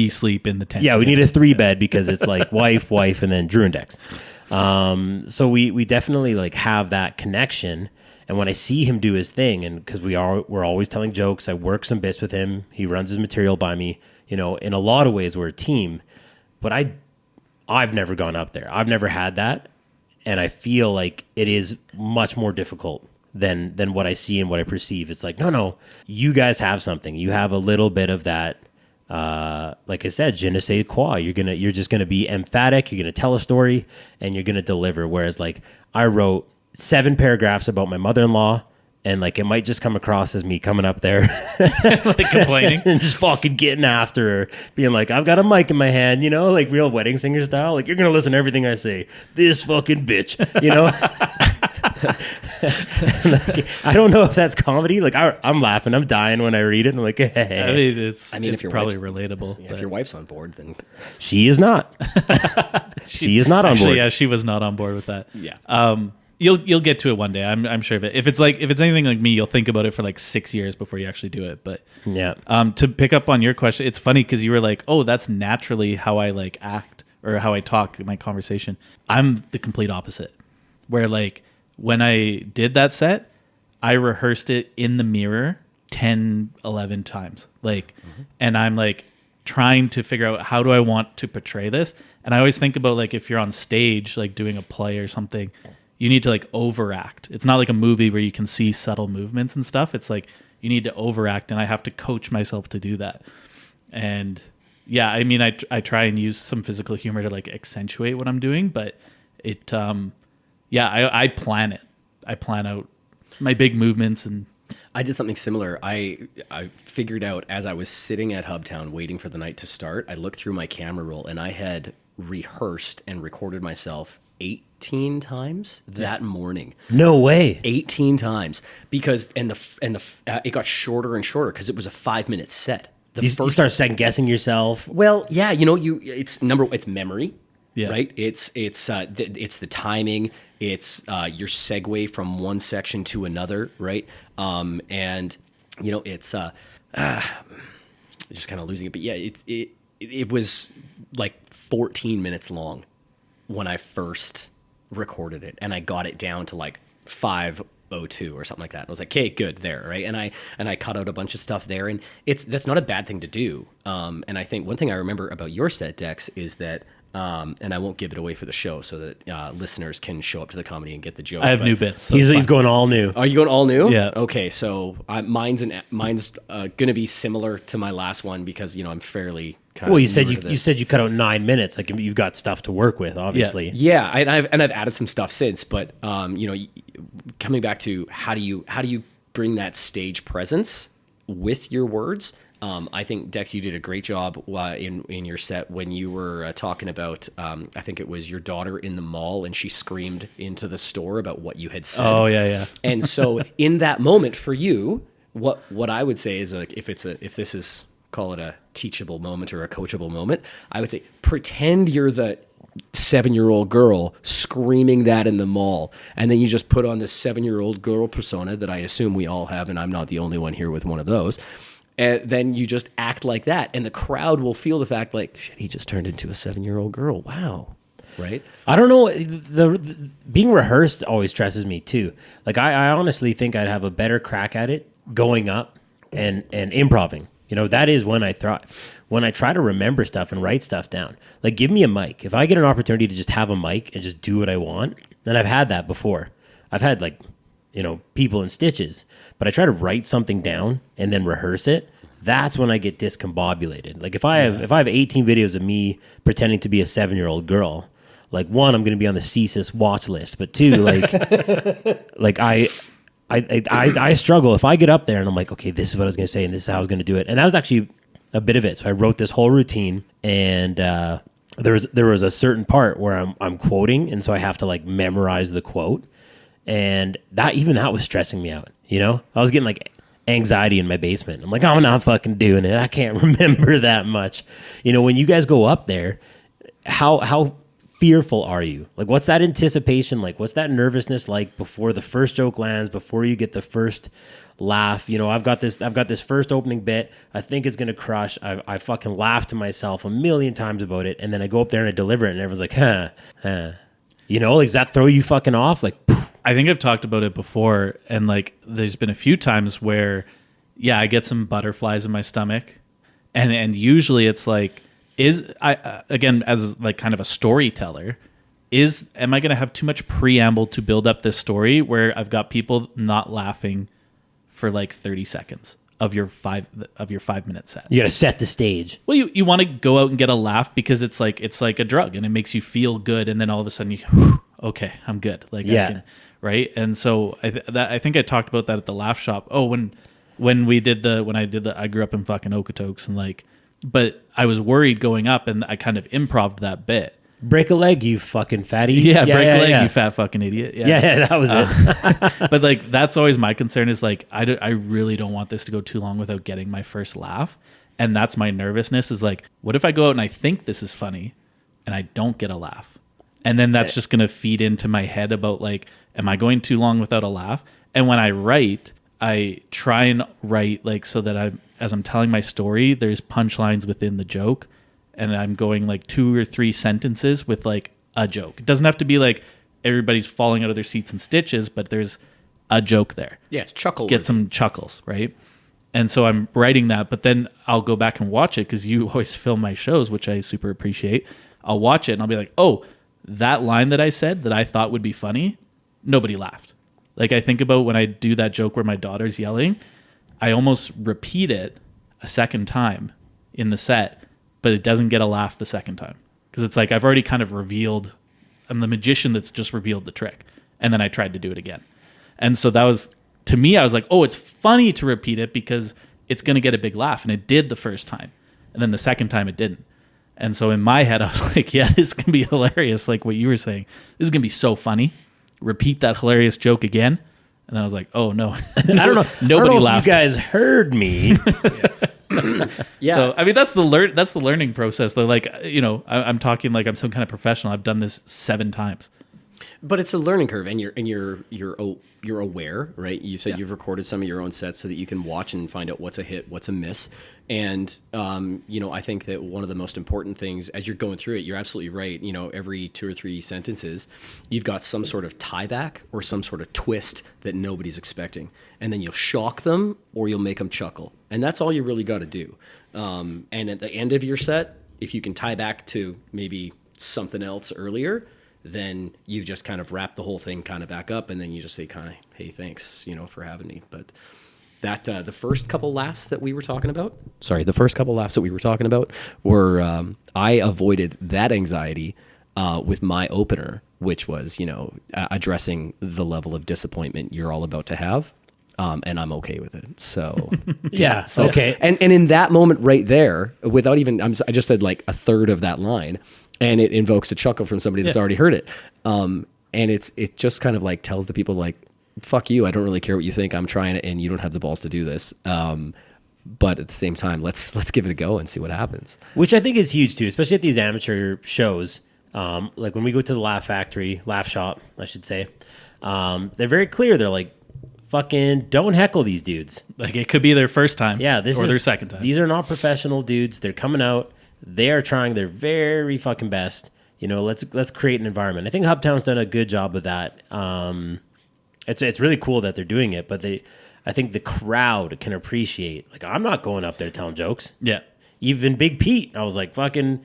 sleep in the tent. Yeah, together. we need a 3-bed because it's like wife, and then Drew and Dex. So we definitely like have that connection. And when I see him do his thing, and because we're always telling jokes, I work some bits with him. He runs his material by me. You know, in a lot of ways, we're a team. But I've never gone up there. I've never had that. And I feel like it is much more difficult than what I see and what I perceive. It's like, no, you guys have something. You have a little bit of that, like I said, je ne sais quoi. You're just gonna be emphatic, you're gonna tell a story, and you're gonna deliver. Whereas like I wrote 7 paragraphs about my mother-in-law, and like it might just come across as me coming up there like complaining and just fucking getting after her, being like, I've got a mic in my hand, you know, like real wedding singer style. Like, you're going to listen to everything I say. This fucking bitch, you know? Like, I don't know if that's comedy. Like I'm laughing, I'm dying when I read it. And I'm like, hey. I mean, it's probably relatable. Yeah, if your wife's on board, then She is not. She is not on board. Yeah, she was not on board with that. Yeah. You'll get to it one day. I'm sure of it. If it's anything like me, you'll think about it for like 6 years before you actually do it. But yeah. To pick up on your question, it's funny because you were like, oh, that's naturally how I like act or how I talk in my conversation. I'm the complete opposite. Where like when I did that set, I rehearsed it in the mirror 10, 11 times. Like, and I'm like trying to figure out how do I want to portray this. And I always think about like if you're on stage, like doing a play or something, you need to like overact. It's not like a movie where you can see subtle movements and stuff. It's like you need to overact, and I have to coach myself to do that. And yeah, I mean, I try and use some physical humor to like accentuate what I'm doing, but it, I plan it. I plan out my big movements, and I did something similar. I figured out as I was sitting at Hubtown waiting for the night to start, I looked through my camera roll and I had rehearsed and recorded myself 18 times that morning. No way. 18 times because it got shorter and shorter because it was a 5-minute set. You start second guessing yourself. Well, yeah, you know, it's memory, yeah. right? It's the timing. It's your segue from one section to another, right? And you know, it's just kind of losing it. But yeah, it was like 14 minutes long when I first recorded it, and I got it down to like 5:02 or something like that. And I was like, okay, good, there, right? And I cut out a bunch of stuff there, and that's not a bad thing to do. And I think one thing I remember about your set, Dex, is that, and I won't give it away for the show so that listeners can show up to the comedy and get the joke. I have new bits. So He's going all new. Are you going all new? Yeah. Okay, so mine's going to be similar to my last one because, you know, I'm fairly kind Well, of you said newer to you this. said you cut out 9 minutes. Like you've got stuff to work with, obviously. Yeah, and I've added some stuff since, but you know, coming back to how do you bring that stage presence with your words? I think Dex, you did a great job in your set when you were talking about. I think it was your daughter in the mall, and she screamed into the store about what you had said. Oh yeah. And so in that moment for you, what I would say is like if this is, call it a teachable moment or a coachable moment, I would say pretend you're the 7-year-old girl screaming that in the mall, and then you just put on this 7-year-old girl persona that I assume we all have, and I'm not the only one here with one of those. And then you just act like that, and the crowd will feel the fact like, shit, he just turned into a 7-year-old girl. Wow. Right? I don't know. The being rehearsed always stresses me too. Like I honestly think I'd have a better crack at it going up and improving. You know, that is when I thrive. When I try to remember stuff and write stuff down. Like, give me a mic. If I get an opportunity to just have a mic and just do what I want, and I've had that before. I've had, like, you know, people in stitches, but I try to write something down and then rehearse it. That's when I get discombobulated. Like, if I have 18 videos of me pretending to be a 7-year-old girl, like, one, I'm going to be on the CSIS watch list, but two, like, like I struggle if I get up there and I'm like, okay, this is what I was going to say and this is how I was going to do it. And that was actually a bit of it. So I wrote this whole routine, and there was a certain part where I'm quoting, and so I have to like memorize the quote, and that was stressing me out. You know, I was getting like anxiety in my basement. I'm like, I'm not fucking doing it. I can't remember that much. You know, when you guys go up there, how fearful are you? Like, what's that anticipation like? What's that nervousness like before the first joke lands, before you get the first laugh? You know, I've got this first opening bit. I think it's going to crush. I fucking laugh to myself a million times about it. And then I go up there and I deliver it and everyone's like, huh. You know, like, does that throw you fucking off? Like, poof. I think I've talked about it before, and like there's been a few times where, yeah, I get some butterflies in my stomach, and usually it's like, again, as like kind of a storyteller, am I going to have too much preamble to build up this story where I've got people not laughing for like 30 seconds of your 5-minute set? You got to set the stage. Well, you want to go out and get a laugh because it's like a drug and it makes you feel good, and then all of a sudden okay, I'm good. Like, yeah. Right. And so I think I talked about that at the laugh shop. Oh, when I grew up in fucking Okotoks, and like, but I was worried going up, and I kind of improv'd that bit. Break a leg, you fucking fatty. Yeah, break a leg, you fat fucking idiot. Yeah, that was it. But like, that's always my concern is like, I really don't want this to go too long without getting my first laugh. And that's my nervousness is like, what if I go out and I think this is funny and I don't get a laugh? And then that's just going to feed into my head about like, am I going too long without a laugh? And when I write, I try and write like so that as I'm telling my story, there's punchlines within the joke, and I'm going like 2 or 3 sentences with like a joke. It doesn't have to be like everybody's falling out of their seats in stitches, but there's a joke there. Yeah, it's chuckle. Get some chuckles, right? And so I'm writing that, but then I'll go back and watch it because you always film my shows, which I super appreciate. I'll watch it and I'll be like, oh, that line that I said that I thought would be funny, nobody laughed. Like, I think about when I do that joke where my daughter's yelling, I almost repeat it a second time in the set, but it doesn't get a laugh the second time. Because it's like I've already kind of revealed, I'm the magician that's just revealed the trick. And then I tried to do it again. And so that was, to me, I was like, oh, it's funny to repeat it because it's going to get a big laugh. And it did the first time. And then the second time it didn't. And so in my head, I was like, yeah, this is going to be hilarious. Like what you were saying, this is going to be so funny. Repeat that hilarious joke again. And then I was like, oh, no. I don't know. Nobody laughed. If you guys heard me. Yeah. So, I mean, that's the learning process. Though, like, you know, I'm talking like I'm some kind of professional. I've done this 7 times. But it's a learning curve, and you're aware, right? You said you've recorded some of your own sets so that you can watch and find out what's a hit, what's a miss. And you know, I think that one of the most important things as you're going through it, you're absolutely right. You know, every 2 or 3 sentences, you've got some sort of tie back or some sort of twist that nobody's expecting, and then you'll shock them or you'll make them chuckle, and that's all you really got to do. And at the end of your set, if you can tie back to maybe something else earlier, then you've just kind of wrapped the whole thing kind of back up, and then you just say kind of, hey, thanks, you know, for having me. But that the first couple laughs that we were talking about were I avoided that anxiety with my opener, which was, you know, addressing the level of disappointment you're all about to have. And I'm okay with it. So Yeah. So, okay. And in that moment right there, without even, I just said like a third of that line, and it invokes a chuckle from somebody that's already heard it. And it just kind of like tells the people like, fuck you, I don't really care what you think. I'm trying it, and you don't have the balls to do this. But at the same time, let's give it a go and see what happens. Which I think is huge too, especially at these amateur shows. Like when we go to the Laugh Factory, Laugh Shop, I should say. They're very clear. They're like, fucking don't heckle these dudes. Like it could be their first time, Yeah, or their second time. These are not professional dudes. They're coming out. They are trying their very fucking best. You know, let's create an environment. I think Hubtown's done a good job of that. It's really cool that they're doing it, but I think the crowd can appreciate. Like, I'm not going up there telling jokes. Yeah. Even Big Pete, I was like, fucking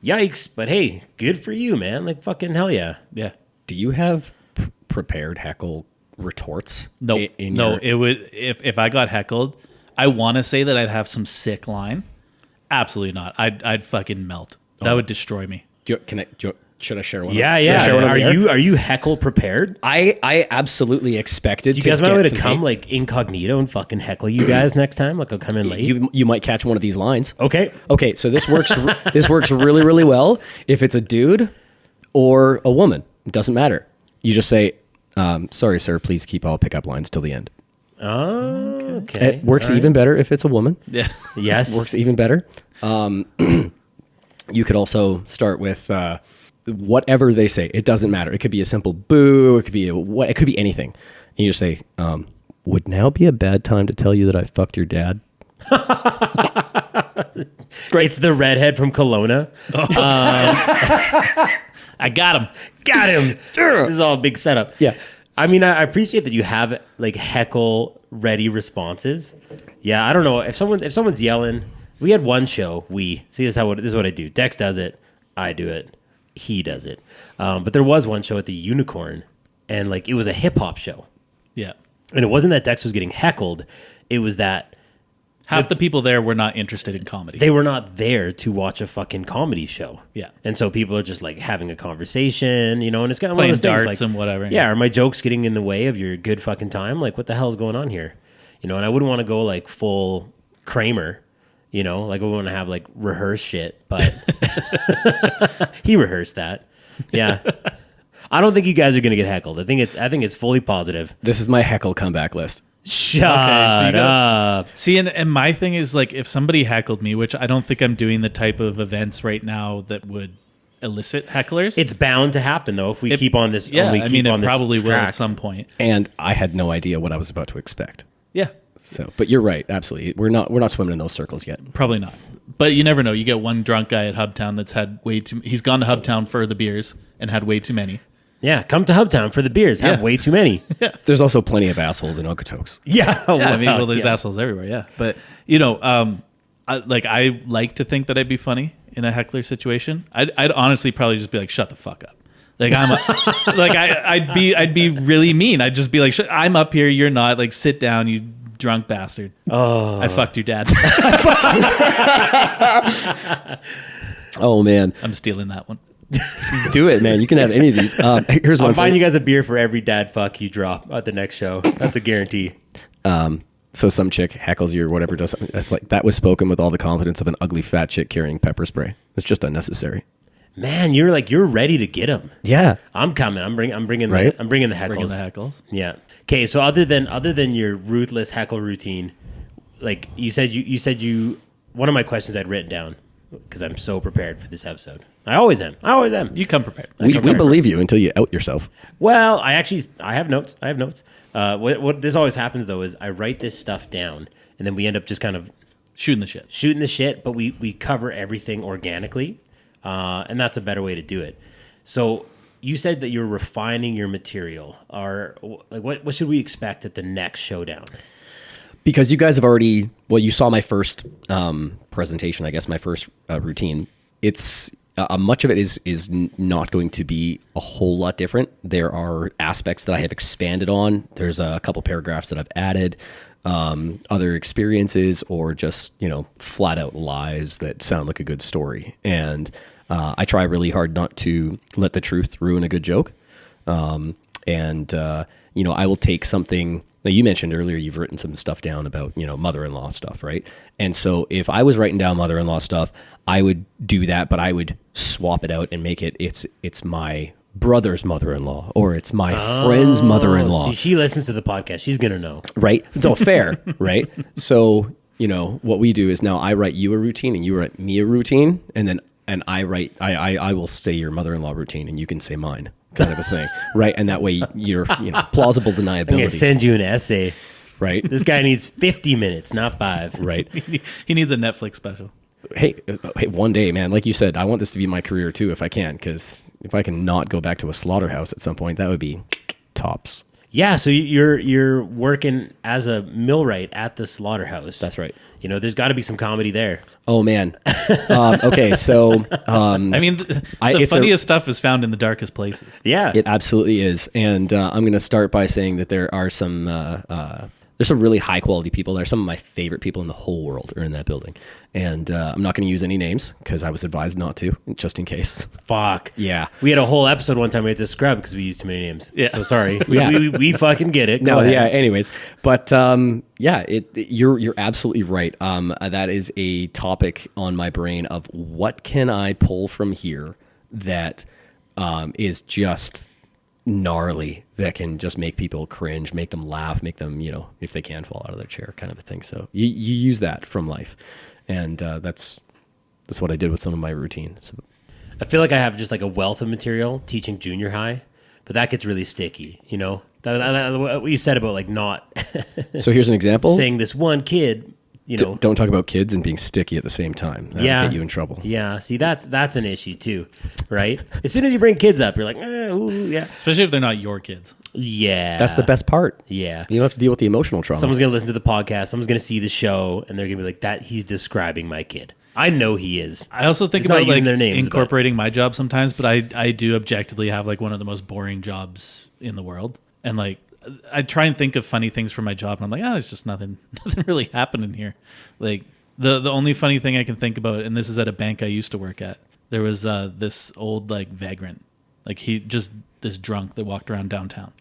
yikes. But hey, good for you, man. Like, fucking hell yeah. Yeah. Do you have prepared heckle retorts? No, it would, if I got heckled, I want to say that I'd have some sick line. Absolutely not. I'd fucking melt. That would destroy me. Should I share one? Yeah, Should I yeah. share one on the air? Are you heckle prepared? I absolutely expected. Do you guys might want to come hate. like incognito and fucking heckle you guys next time? Like, I'll come in late. You might catch one of these lines. Okay. Okay, so this works. This works really, really well if it's a dude or a woman. It doesn't matter. You just say, "Sorry, sir. Please keep all pickup lines till the end." Oh, okay. It works All right. even better if it's a woman. Yeah. Yes. Works even better. You could also start with whatever they say. It doesn't matter. It could be a simple boo. It could be it could be anything. And you just say, "Would now be a bad time to tell you that I fucked your dad?" It's the redhead from Kelowna. I got him. Got him. This is all a big setup. Yeah. I mean, I appreciate that you have like heckle ready responses. Yeah, I don't know if someone's yelling. We had one show. This is what I do. Dex does it. I do it. He does it. But there was one show at the Unicorn, and like it was a hip hop show, Yeah. and it wasn't that Dex was getting heckled. It was that Half the people there were not interested in comedy. they were not there to watch a fucking comedy show. Yeah. And so people are just like having a conversation, and it's kind of one Playing of those things, darts like, and whatever. Yeah, are my jokes getting in the way of your good fucking time? Like, what the hell is going on here? And I wouldn't want to go like full Kramer, like I want to have like rehearse shit, but he rehearsed that. Yeah. I don't think you guys are going to get heckled. I think it's fully positive. This is my heckle comeback list. Shut you go. up. See, and my thing is like if somebody heckled me, which I don't think I'm doing the type of events right now that would elicit hecklers. It's bound to happen though if we keep on this. Yeah, we I keep mean, on it this probably will track. at some point. And I had no idea what I was about to expect. Yeah, So, but you're right. Absolutely. We're not swimming in those circles yet. probably not. But you never know. You get one drunk guy at Hubtown that's had way too. He's gone to Hubtown for the beers and had way too many. Yeah, come to Hubtown for the beers. Have Yeah. way too many. There's also plenty of assholes in Okotoks. Yeah, Yeah, I mean, well, there's yeah. assholes everywhere. Yeah, but I like to think that I'd be funny in a heckler situation. I'd honestly probably just be like, shut the fuck up. Like I'd be really mean. I'd just be like, I'm up here, you're not. Like, sit down, you drunk bastard. Oh, I fucked your dad. Oh man, I'm stealing that one. do it, man. You can have any of these. Here's one. I'll for find you. you guys a beer for every dad fuck you drop at the next show. That's a guarantee. So some chick heckles you or whatever does something. It's like that was spoken with all the confidence of an ugly fat chick carrying pepper spray. It's just unnecessary. Man, you're ready to get them. Yeah. I'm coming. I'm bringing Right? the heckles. Bringing the heckles. Yeah. Okay. So other than your ruthless heckle routine, like you said, one of my questions I'd written down because I'm so prepared for this episode. I always am. You come prepared. We believe you until you out yourself. Well, I have notes. What this always happens though is I write this stuff down and then we end up just kind of Shooting the shit. but we cover everything organically, and that's a better way to do it. So you said that you're refining your material. Or like what should we expect at the next Showdown? Because you guys have already, you saw my first presentation, I guess, my first routine. It's much of it is not going to be a whole lot different. There are aspects that I have expanded on. There's a couple paragraphs that I've added, other experiences, or just flat out lies that sound like a good story. And I try really hard not to let the truth ruin a good joke. I will take something. Now, you mentioned earlier you've written some stuff down about, mother-in-law stuff, right? And so if I was writing down mother-in-law stuff, I would do that, but I would swap it out and make it's my brother's mother-in-law or it's my friend's mother-in-law. See, she listens to the podcast. She's going to know. Right? It's all fair, right? So, what we do is now I write you a routine and you write me a routine, and I will say your mother-in-law routine and you can say mine. Kind of a thing, right? And that way you're, plausible I'm going to deniability, send you an essay. right? This guy needs 50 minutes, not 5. Right. He needs a Netflix special. Hey, one day, man, like you said, I want this to be my career too, if I can, because if I can not go back to a slaughterhouse at some point, that would be tops. Yeah, so you're working as a millwright at the slaughterhouse. That's right. There's got to be some comedy there. Oh man. Okay, so I mean, the funniest stuff is found in the darkest places. Yeah, it absolutely is, and I'm going to start by saying that there are some there's some really high quality people there. Some of my favorite people in the whole world are in that building, and I'm not going to use any names because I was advised not to, just in case. Fuck. Yeah, we had a whole episode one time we had to scrub because we used too many names. Yeah, so sorry. We fucking get it. Go ahead. Yeah. Anyways, but you're absolutely right. That is a topic on my brain of what can I pull from here that is just gnarly, that can just make people cringe, make them laugh, make them, if they can, fall out of their chair, kind of a thing. So you use that from life, and that's what I did with some of my routine. So I feel like I have just like a wealth of material teaching junior high, but that gets really sticky. What you said about like not. So here's an example. Saying this one kid. Don't talk about kids and being sticky at the same time. That'll get you in trouble. Yeah, see, that's an issue too, right? As soon as you bring kids up, you're like, yeah. Especially if they're not your kids. Yeah. That's the best part. Yeah. You don't have to deal with the emotional trauma. Someone's going to listen to the podcast. Someone's going to see the show, and they're going to be like, that he's describing my kid. I know he is. I also think He's about not like using their names, incorporating my job sometimes, but I do objectively have like one of the most boring jobs in the world. And like, I try and think of funny things for my job, and I'm like, there's just nothing really happening here. Like the only funny thing I can think about, and this is at a bank I used to work at. There was this old like vagrant, like this drunk that walked around downtown,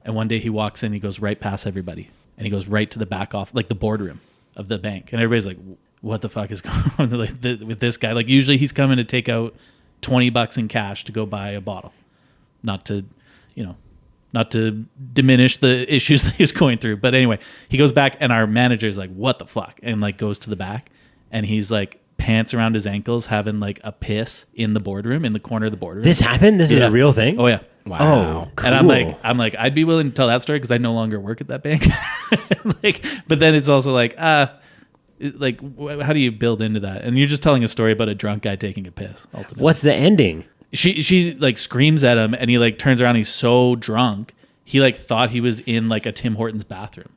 and one day he walks in, he goes right past everybody, and he goes right to the back off, like the boardroom of the bank, and everybody's like, what the fuck is going on with this guy? Like usually he's coming to take out $20 in cash to go buy a bottle, not to diminish the issues that he was going through. But anyway, he goes back, and our manager's like, what the fuck? And like goes to the back, and he's like pants around his ankles, having like a piss in the boardroom, in the corner of the boardroom. This happened? This is a real thing? Oh yeah. Wow. Oh, cool. And I'm like, I'd be willing to tell that story because I no longer work at that bank. But then it's also like, how do you build into that? And you're just telling a story about a drunk guy taking a piss. Ultimately, what's the ending? She like screams at him, and he like turns around. He's so drunk, he like thought he was in like a Tim Hortons bathroom.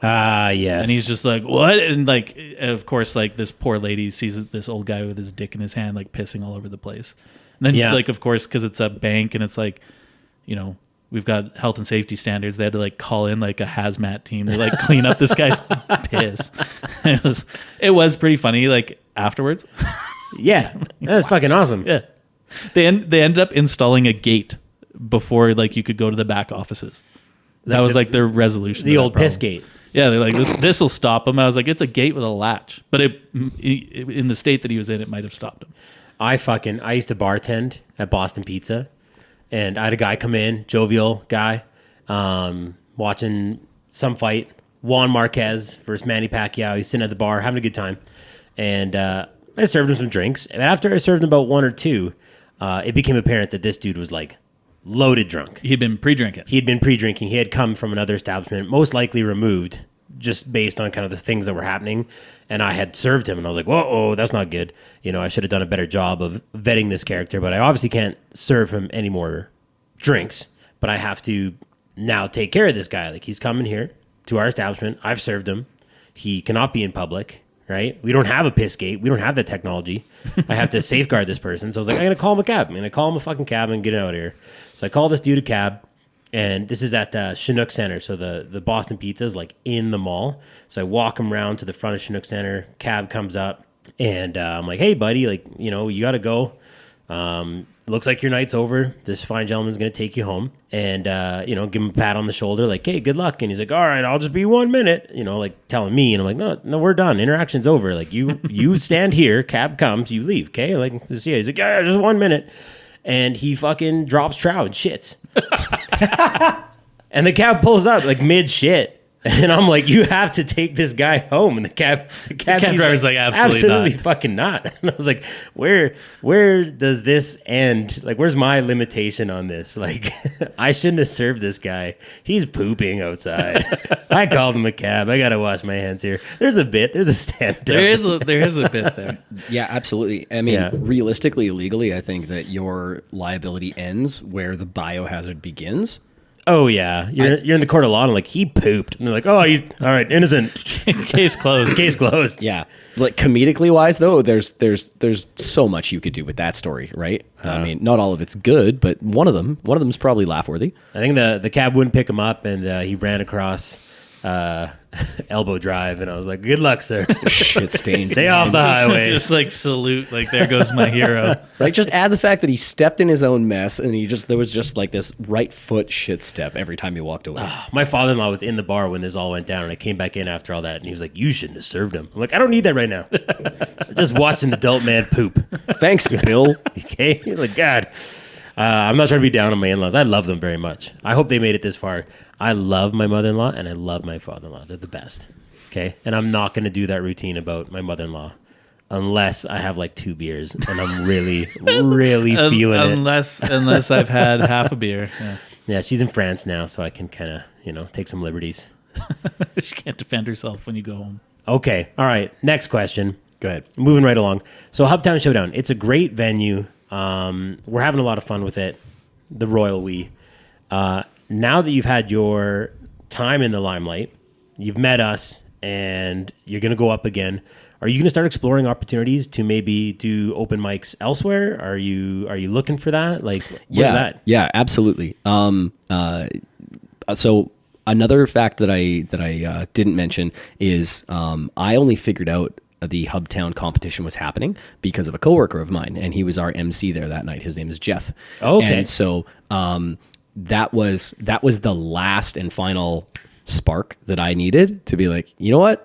Yes. And he's just like, what? And like, of course, like this poor lady sees this old guy with his dick in his hand, like pissing all over the place. And then like, of course, because it's a bank and it's like, we've got health and safety standards. They had to like call in like a hazmat team to like clean up this guy's piss. It was pretty funny. Like afterwards. Yeah, that's fucking awesome. Yeah. They ended up installing a gate before like you could go to the back offices. That was like their resolution. The old piss gate. Yeah, they're like, this will stop him. I was like, it's a gate with a latch. But in the state that he was in, it might have stopped him. I used to bartend at Boston Pizza, and I had a guy come in, jovial guy, watching some fight, Juan Marquez versus Manny Pacquiao. He's sitting at the bar having a good time, and I served him some drinks. And after I served him about one or two, it became apparent that this dude was like loaded drunk. He'd been pre-drinking. He had come from another establishment, most likely removed, just based on kind of the things that were happening. And I had served him, and I was like, whoa, that's not good. I should have done a better job of vetting this character, but I obviously can't serve him any more drinks. But I have to now take care of this guy. Like, he's coming here to our establishment. I've served him. He cannot be in public, right? We don't have a piss gate. We don't have that technology. I have to safeguard this person. So I was like, I'm going to call him a cab. I'm going to call him a fucking cab and get out of here. So I call this dude a cab. And this is at Chinook Center. So the Boston Pizza is like in the mall. So I walk him around to the front of Chinook Center. Cab comes up. And I'm like, hey, buddy, like, you got to go. Looks like your night's over. This fine gentleman's going to take you home. And, give him a pat on the shoulder. Like, hey, good luck. And he's like, all right, I'll just be 1 minute. Like telling me. And I'm like, no, we're done. Interaction's over. Like, you stand here. Cab comes. You leave. Okay? Like, he's like, yeah, just 1 minute. And he fucking drops trow and shits. And the cab pulls up like mid shit. And I'm like, you have to take this guy home. And the cab driver's like, absolutely not. Fucking not. And I was like, where does this end? Like, where's my limitation on this? Like, I shouldn't have served this guy. He's pooping outside. I called him a cab. I got to wash my hands here. There's a stand-up. There is a bit there. Yeah, absolutely. I mean, realistically, legally, I think that your liability ends where the biohazard begins. Oh yeah, you're in the court of law and like he pooped, and they're like, oh, he's all right, innocent. Case closed. Case closed. Yeah, like comedically wise though, there's so much you could do with that story, right? I mean, not all of it's good, but one of them's probably laugh worthy. I think the cab wouldn't pick him up, and he ran across Elbow Drive, and I was like, good luck, sir. Shit stains. Stay off the highway. Just like salute, like there goes my hero. Right, just add the fact that he stepped in his own mess, and there was just like this right foot shit step every time he walked away. My father-in-law was in the bar when this all went down, and I came back in after all that, and he was like, you shouldn't have served him. I'm like, I don't need that right now. I'm just watching the adult man poop. Thanks, Bill. Okay? Like, God. I'm not trying to be down on my in-laws. I love them very much. I hope they made it this far. I love my mother-in-law, and I love my father-in-law. They're the best. Okay? And I'm not going to do that routine about my mother-in-law unless I have like 2 beers, and I'm really, really feeling it. Unless I've had half a beer. Yeah. Yeah, she's in France now, so I can kind of, take some liberties. She can't defend herself when you go home. Okay. All right. Next question. Go ahead. Moving right along. So Hubtown Showdown. It's a great venue. We're having a lot of fun with it. The Royal We. Now that you've had your time in the limelight, you've met us, and you're going to go up again. Are you going to start exploring opportunities to maybe do open mics elsewhere? Are you looking for that? Like, where's that? Yeah, absolutely. So another fact that I didn't mention is I only figured out the Hubtown competition was happening because of a coworker of mine, and he was our MC there that night. His name is Jeff. Okay. And so that was the last and final spark that I needed to be like, you know what?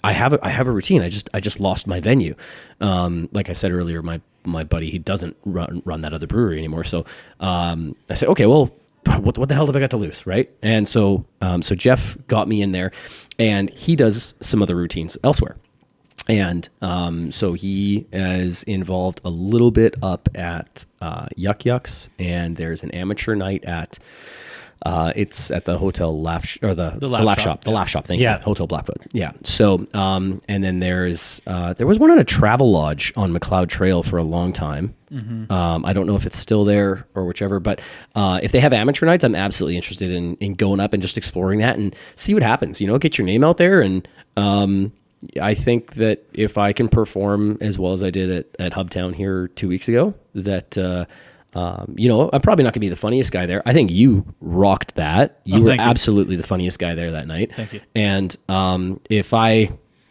I have a routine. I just lost my venue. Like I said earlier, my buddy, he doesn't run that other brewery anymore. So I said, okay, well, what the hell have I got to lose, right? And so Jeff got me in there, and he does some other routines elsewhere. And so he is involved a little bit up at Yuck Yucks, and there's an amateur night at it's at the Hotel Laugh the Laugh Shop. The Laugh Shop, thank you. Hotel Blackfoot. Yeah. So and then there was one at a travel lodge on McLeod Trail for a long time. Mm-hmm. I don't know if it's still there or whichever, but if they have amateur nights, I'm absolutely interested in going up and just exploring that and see what happens. Get your name out there, and I think that if I can perform as well as I did at Hubtown here 2 weeks ago, that I'm probably not going to be the funniest guy there. I think you rocked that. You were absolutely the funniest guy there that night. Thank you. And if I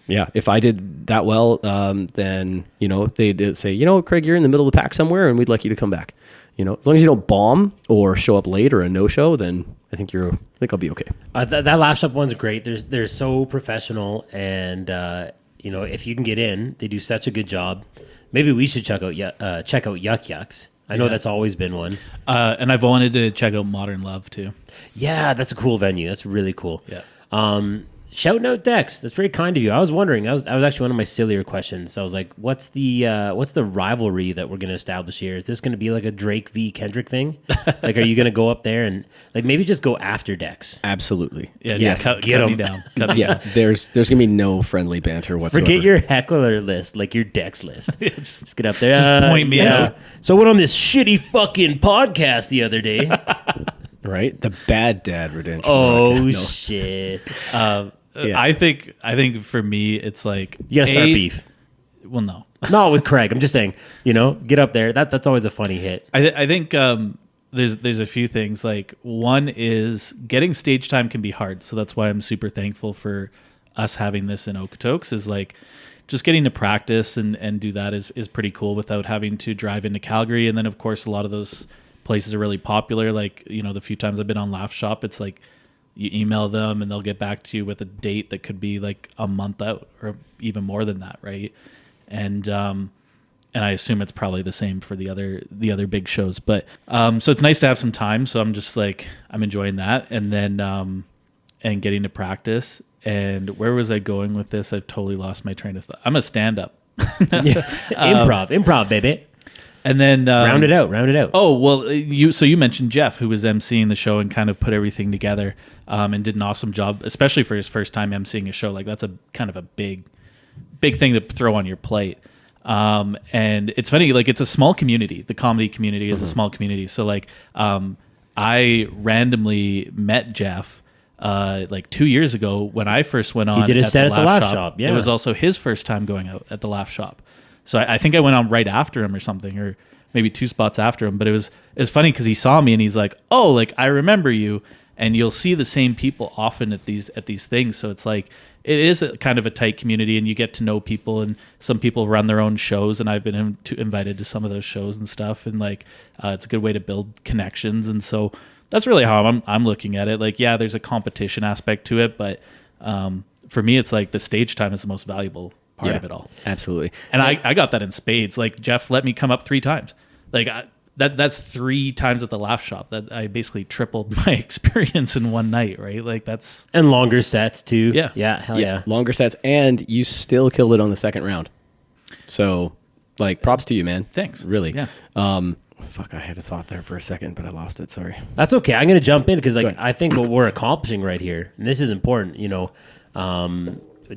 did that well, then they'd say, Craig, you're in the middle of the pack somewhere, and we'd like you to come back. As long as you don't bomb or show up late or a no-show, then I think I'll be okay. That Laugh Shop one's great. They're so professional, and if you can get in, they do such a good job. Maybe we should check out Yuck Yucks. I know that's always been one. And I've wanted to check out Modern Love too. Yeah, that's a cool venue. That's really cool. Yeah. Shouting out Dex. That's very kind of you. I was wondering. That was actually one of my sillier questions. I was like, what's the rivalry that we're going to establish here? Is this going to be like a Drake v. Kendrick thing? Like, are you going to go up there and like maybe just go after Dex? Absolutely. Yeah. Yes. Cut me down. Yeah. There's going to be no friendly banter whatsoever. Forget your heckler list, like your Dex list. Just get up there. Just point me out. So I went on this shitty fucking podcast the other day. Right? The Bad Dad Redemption. Oh, shit. Yeah. I think for me, it's like You got to start beef. Well, no, not with Craig. I'm just saying, get up there. That's always a funny hit. I think there's a few things. Like, one is getting stage time can be hard, so that's why I'm super thankful for us having this in Okotoks. Is like just getting to practice and do that is pretty cool without having to drive into Calgary. And then of course a lot of those places are really popular. Like the few times I've been on Laugh Shop, it's like you email them and they'll get back to you with a date that could be like a month out or even more than that, right? And I assume it's probably the same for the other big shows. But so it's nice to have some time. So I'm just like I'm enjoying that, and then and getting to practice. And where was I going with this? I've totally lost my train of thought. I'm a stand-up. Improv, baby. And then round it out. Oh well, you mentioned Jeff, who was emceeing the show and kind of put everything together, and did an awesome job, especially for his first time emceeing a show. Like that's a kind of a big thing to throw on your plate. And it's funny, like it's a small community. The comedy community is a small community. So like I randomly met Jeff like 2 years ago when I first went on. He did a set at the Laugh Shop. Yeah. It was also his first time going out at the Laugh Shop. So I think I went on right after him or something, or maybe 2 spots after him. But it was funny because he saw me and he's like, "Oh, like I remember you." And you'll see the same people often at these things. So it's like it is a kind of a tight community, and you get to know people. And some people run their own shows, and I've been invited to some of those shows and stuff. And like it's a good way to build connections. And so that's really how I'm looking at it. Like, yeah, there's a competition aspect to it, but for me, it's like the stage time is the most valuable part of it all. Absolutely. And I got that in spades. Like Jeff let me come up 3 times. Like that's 3 times at the Laugh Shop. That I basically tripled my experience in one night, right? Like that's And longer sets too. Yeah. Yeah. Hell yeah. Longer sets, and you still killed it on the second round. So, like, props to you, man. Thanks. Really. Yeah. Fuck, I had a thought there for a second, but I lost it. Sorry. That's okay. I'm going to jump in because Go like ahead. I think what we're accomplishing right here, and this is important, you know,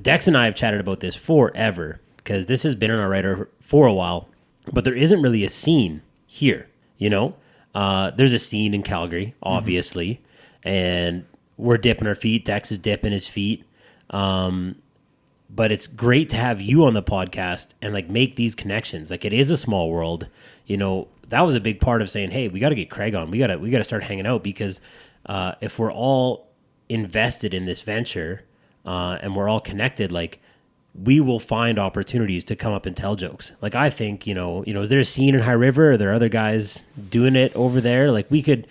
Dex and I have chatted about this forever because this has been on our radar for a while, but there isn't really a scene here, you know? There's a scene in Calgary, obviously, and we're dipping our feet. Dex is dipping his feet. But it's great to have you on the podcast and like make these connections. Like it is a small world, you know. That was a big part of saying, hey, we got to get Craig on. We got to start hanging out because if we're all invested in this venture and we're all connected, like we will find opportunities to come up and tell jokes. Like I think, you know, is there a scene in High River? Are there other guys doing it over there? Like we could.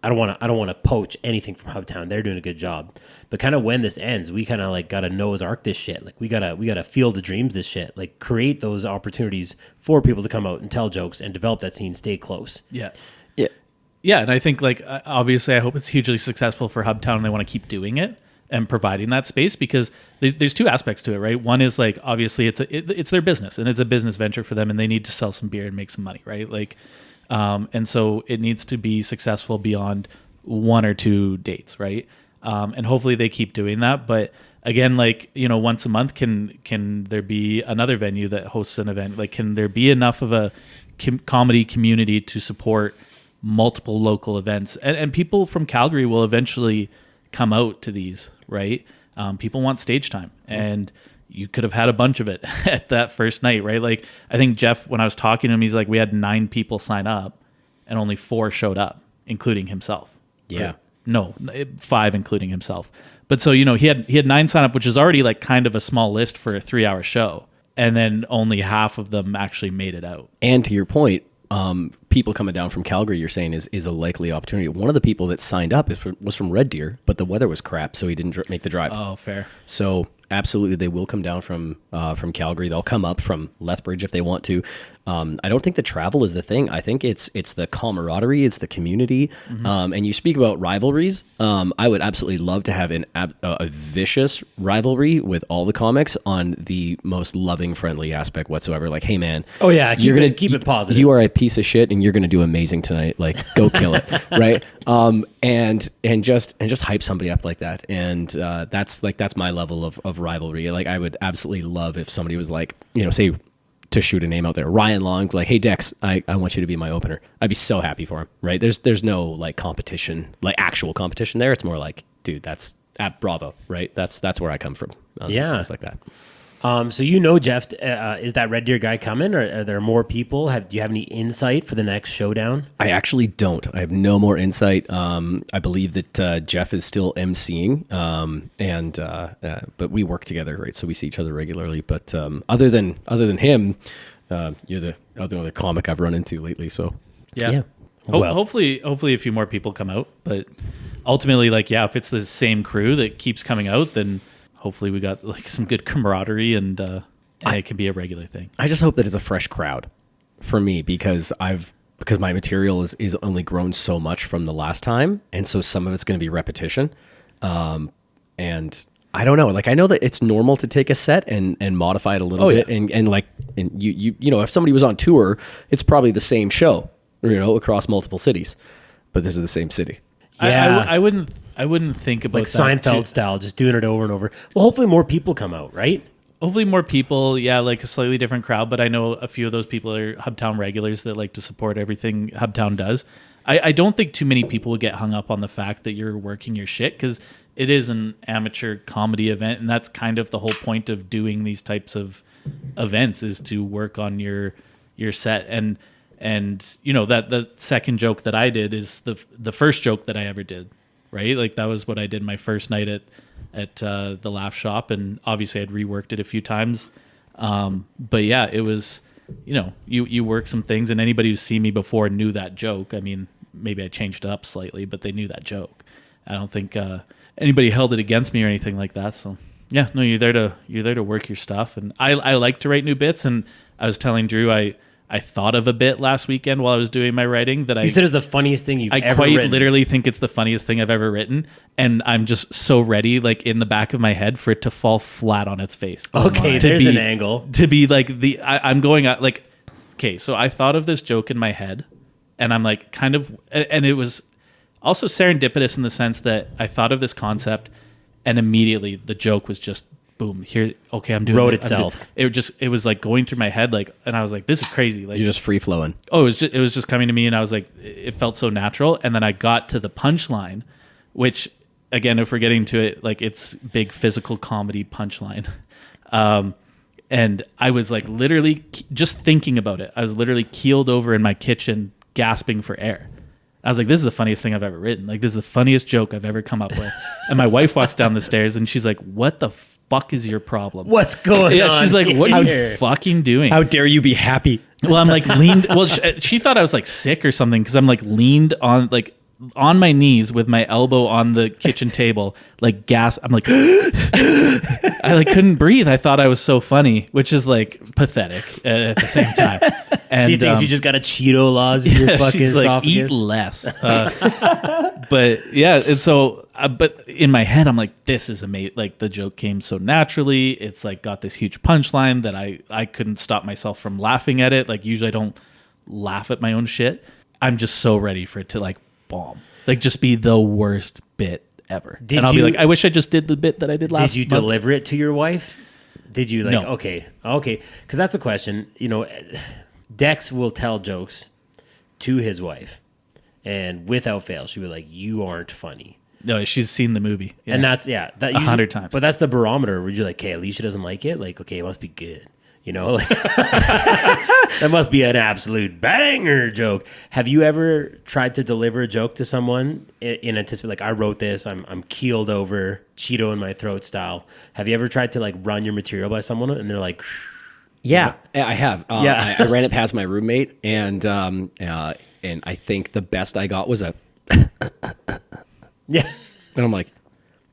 I don't want to poach anything from Hubtown. They're doing a good job. But kind of when this ends, we kind of like got to Noah's Ark this shit. Like we got to Field of Dreams this shit. Like create those opportunities for people to come out and tell jokes and develop that scene, stay close. Yeah. Yeah. Yeah, and I think like obviously I hope it's hugely successful for Hubtown and they want to keep doing it and providing that space because there's 2 aspects to it, right? One is like obviously it's their business and it's a business venture for them and they need to sell some beer and make some money, right? Like and so it needs to be successful beyond 1 or 2 dates, right? And hopefully they keep doing that. But again, like, you know, once a month, can there be another venue that hosts an event? Like, can there be enough of a comedy community to support multiple local events? And people from Calgary will eventually come out to these, right? People want stage time. And you could have had a bunch of it at that first night, right? Like, I think Jeff, when I was talking to him, he's like, we had 9 people sign up and only 4 showed up, including himself. Yeah. No, 5 including himself. But so, you know, he had 9 sign up, which is already like kind of a small list for a 3-hour show. And then only half of them actually made it out. And to your point, people coming down from Calgary, you're saying is a likely opportunity. One of the people that signed up was from Red Deer, but the weather was crap, so he didn't make the drive. Oh, fair. So absolutely, they will come down from Calgary. They'll come up from Lethbridge if they want to. I don't think the travel is the thing. I think it's the camaraderie, it's the community. And you speak about rivalries. I would absolutely love to have a vicious rivalry with all the comics on the most loving, friendly aspect whatsoever. Like, hey man, Oh yeah, you're gonna keep it positive. You are a piece of shit, and you're gonna do amazing tonight. Like, go kill it, right? And just hype somebody up like that. And that's my level of rivalry. Like, I would absolutely love if somebody was like, you know, say, to shoot a name out there, Ryan Long's like, hey Dex, I want you to be my opener. I'd be so happy for him, right? There's no like competition, like actual competition there. It's more like, dude, that's at Bravo, right? That's where I come from. Yeah. Things like that. So you know, Jeff, is that Red Deer guy coming, or are there more people? Do you have any insight for the next Showdown? I actually don't. I have no more insight. I believe that Jeff is still emceeing, but we work together, right? So we see each other regularly. But other than him, you're the other comic I've run into lately. So Yeah. Well- Hopefully a few more people come out. But ultimately, like, yeah, if it's the same crew that keeps coming out, then hopefully we got like some good camaraderie and it can be a regular thing. I just hope that it's a fresh crowd for me because my material is only grown so much from the last time, and so some of it's going to be repetition. And I don't know. Like, I know that it's normal to take a set and modify it a little bit, and you know, if somebody was on tour, it's probably the same show, you know, across multiple cities, but this is the same city. Yeah. I wouldn't think about Like that Seinfeld style, just doing it over and over. Well, hopefully more people come out, right? Hopefully more people, yeah, like a slightly different crowd. But I know a few of those people are Hubtown regulars that like to support everything Hubtown does. I don't think too many people would get hung up on the fact that you're working your shit, because it is an amateur comedy event, and that's kind of the whole point of doing these types of events, is to work on your set. And you know, that the second joke that I did is the first joke that I ever did, right? Like that was what I did my first night at the Laugh Shop, and obviously I'd reworked it a few times. But yeah, it was, you know, you work some things, and anybody who's seen me before knew that joke. I mean, maybe I changed it up slightly, but they knew that joke. I don't think anybody held it against me or anything like that. So yeah, no, you're there to work your stuff, and I like to write new bits. And I was telling Drew, I thought of a bit last weekend while I was doing my writing that you said is the funniest thing you've ever written. I quite literally think it's the funniest thing I've ever written, and I'm just so ready, like in the back of my head, for it to fall flat on its face. Okay, there's an angle. To be like I'm going out like, okay, so I thought of this joke in my head, and I'm like kind of, and it was also serendipitous in the sense that I thought of this concept, and immediately the joke was just boom, here, okay, I'm doing wrote it. itself. It was like going through my head, like, and I was like, this is crazy. Like, you're just free flowing. Oh, it was just coming to me, and I was like, it felt so natural. And then I got to the punchline, which, again, if we're getting to it, like, it's big physical comedy punchline. And I was like, literally just thinking about it. I was literally keeled over in my kitchen, gasping for air. I was like, this is the funniest thing I've ever written. Like, this is the funniest joke I've ever come up with. And my wife walks down the stairs, and she's like, what the fuck is your problem? What's going on? She's like, what are here? you fucking doing? How dare you be happy? Well, I'm like leaned. Well, she thought I was like sick or something, because I'm like leaned on my knees with my elbow on the kitchen table, like gas. I'm like, I like couldn't breathe. I thought I was so funny, which is like pathetic at the same time. And she thinks you just got a Cheeto laws in your fucking she's like, esophagus. eat less. But yeah, and so, but in my head, I'm like, this is amazing. Like the joke came so naturally. It's like got this huge punchline that I couldn't stop myself from laughing at it. Like usually I don't laugh at my own shit. I'm just so ready for it to like bomb, like just be the worst bit ever. And I'll be like, I wish I just did the bit that I did last. Did you month. deliver it to your wife? Did you like, No. okay, because that's a question. You know, Dex will tell jokes to his wife, and without fail, she would be like, you aren't funny. No, she's seen the movie. Yeah. And that's, that 100 times. But that's the barometer where you're like, okay, Alicia doesn't like it. Like, okay, it must be good. You know, like, that must be an absolute banger joke. Have you ever tried to deliver a joke to someone in anticipation? Like, I wrote this, I'm keeled over, Cheeto in my throat style. Have you ever tried to like run your material by someone and they're like, yeah, I have. Yeah. I ran it past my roommate, and I think the best I got was a. yeah. And I'm like,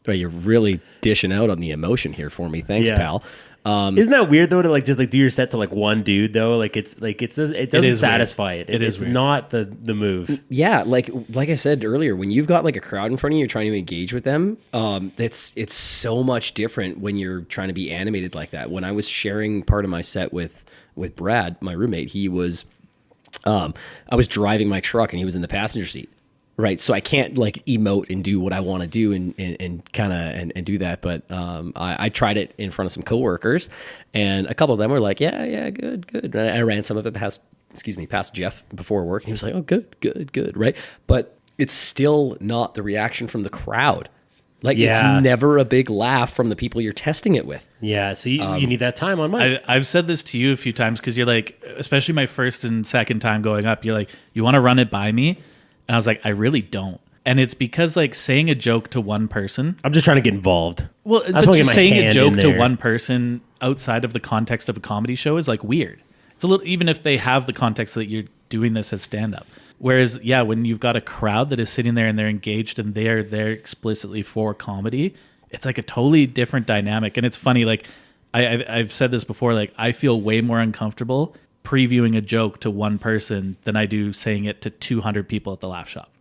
well, you're really dishing out on the emotion here for me. Thanks, Yeah. pal. Isn't that weird though to like just like do your set to like one dude though? Like it doesn't satisfy it. It's weird. not the move. Yeah, like I said earlier, when you've got like a crowd in front of you, you're trying to engage with them. It's so much different when you're trying to be animated like that. When I was sharing part of my set with Brad, my roommate, he was, I was driving my truck and he was in the passenger seat. Right, so I can't like emote and do what I want to do and kind of and do that. But I tried it in front of some coworkers, and a couple of them were like, "Yeah, good." And I ran some of it past Jeff before work, and he was like, "Oh, good," right? But it's still not the reaction from the crowd. Like it's never a big laugh from the people you're testing it with. Yeah, so you need that time on mic. I've said this to you a few times, because you're like, especially my first and second time going up, you're like, you want to run it by me. And I was like, I really don't. And it's because like saying a joke to one person. I'm just trying to get involved. Well, but just saying a joke to one person outside of the context of a comedy show is like weird. It's a little, even if they have the context that you're doing this as stand-up. Whereas, yeah, when you've got a crowd that is sitting there and they're engaged and they're there explicitly for comedy, it's like a totally different dynamic. And it's funny, like I've said this before, like I feel way more uncomfortable previewing a joke to one person than I do saying it to 200 people at the Laugh Shop,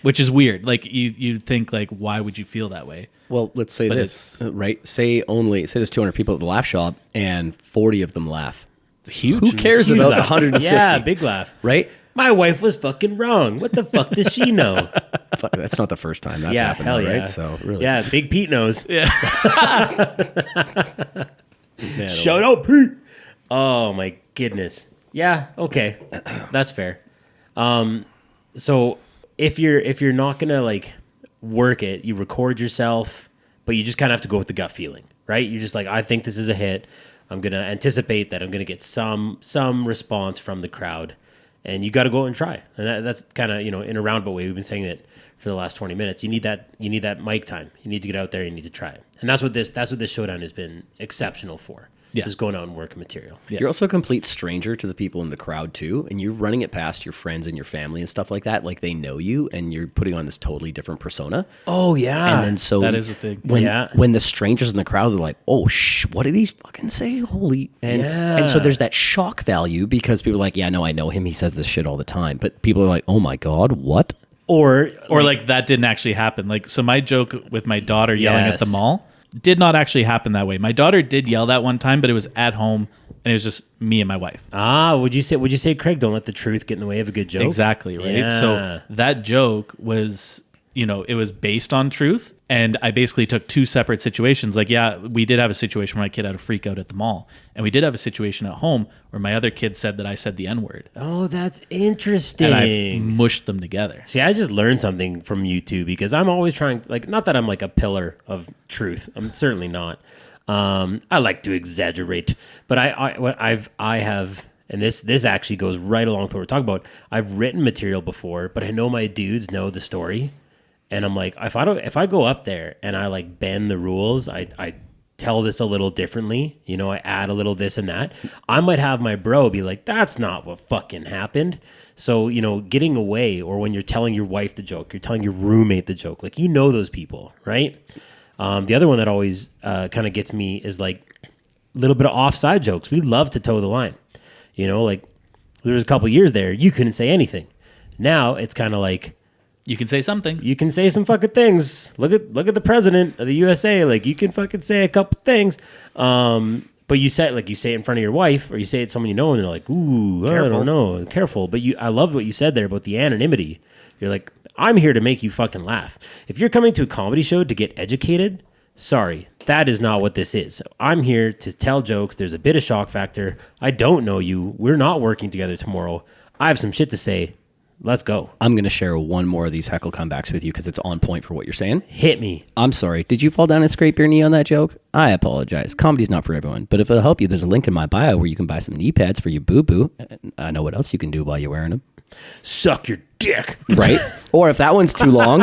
which is weird. Like you think like, why would you feel that way? Well, let's say this, right? Say there's 200 people at the Laugh Shop and 40 of them laugh. It's huge. Who cares Huge about laugh. 160? Yeah, big laugh. Right? My wife was fucking wrong. What the fuck does she know? Fuck, that's not the first time that's Yeah, happened, hell though, yeah. right? So really, Yeah, Big Pete knows. Yeah. Shut up, Pete. Oh my goodness. Yeah, okay. That's fair. So if you're not gonna like work it, you record yourself, but you just kind of have to go with the gut feeling, right? You're just like, I think this is a hit. I'm gonna anticipate that I'm gonna get some response from the crowd, and you got to go and try. And that's kind of, in a roundabout way. We've been saying it for the last 20 minutes. You need that mic time. You need to get out there. You need to try it. And that's what this Showdown has been exceptional for. Yeah. Just going out and working material. Yeah. You're also a complete stranger to the people in the crowd too, and you're running it past your friends and your family and stuff like that. Like they know you, and you're putting on this totally different persona. Oh yeah, And then so That is the thing. When the strangers in the crowd are like, "Oh, what did he fucking say? Holy!" And so there's that shock value because people are like, "Yeah, no, I know him. He says this shit all the time." But people are like, "Oh my god, what?" Or like that didn't actually happen. Like, so my joke with my daughter yelling at the mall did not actually happen that way. My daughter did yell that one time, but it was at home and it was just me and my wife. Would you say, Craig, don't let the truth get in the way of a good joke? Exactly, right? Yeah. So that joke was, it was based on truth. And I basically took two separate situations. Like, yeah, we did have a situation where my kid had a freak out at the mall. And we did have a situation at home where my other kid said that I said the N-word. Oh, that's interesting. And I mushed them together. See, I just learned something from you two because I'm always trying, like, not that I'm like a pillar of truth. I'm certainly not. I like to exaggerate, but I have, and this actually goes right along with what we're talking about. I've written material before, but I know my dudes know the story. And I'm like, if I go up there and I like bend the rules, I tell this a little differently, I add a little this and that, I might have my bro be like, that's not what fucking happened. So, getting away, or when you're telling your wife the joke, you're telling your roommate the joke, like, those people, right? The other one that always kind of gets me is like a little bit of offside jokes. We love to toe the line. Like there was a couple years there, you couldn't say anything. Now it's kind of like, You can say something. you can say some fucking things. Look at the president of the USA. Like, you can fucking say a couple things. But you say it in front of your wife, or you say it to someone and they're like, ooh, I don't know, careful. But I loved what you said there about the anonymity. You're like, I'm here to make you fucking laugh. If you're coming to a comedy show to get educated, sorry, that is not what this is. I'm here to tell jokes. There's a bit of shock factor. I don't know you. We're not working together tomorrow. I have some shit to say. Let's go. I'm going to share one more of these heckle comebacks with you because it's on point for what you're saying. Hit me. I'm sorry. Did you fall down and scrape your knee on that joke? I apologize. Comedy's not for everyone. But if it'll help you, there's a link in my bio where you can buy some knee pads for your boo-boo. I know what else you can do while you're wearing them. Suck your dick. Right? Or if that one's too long,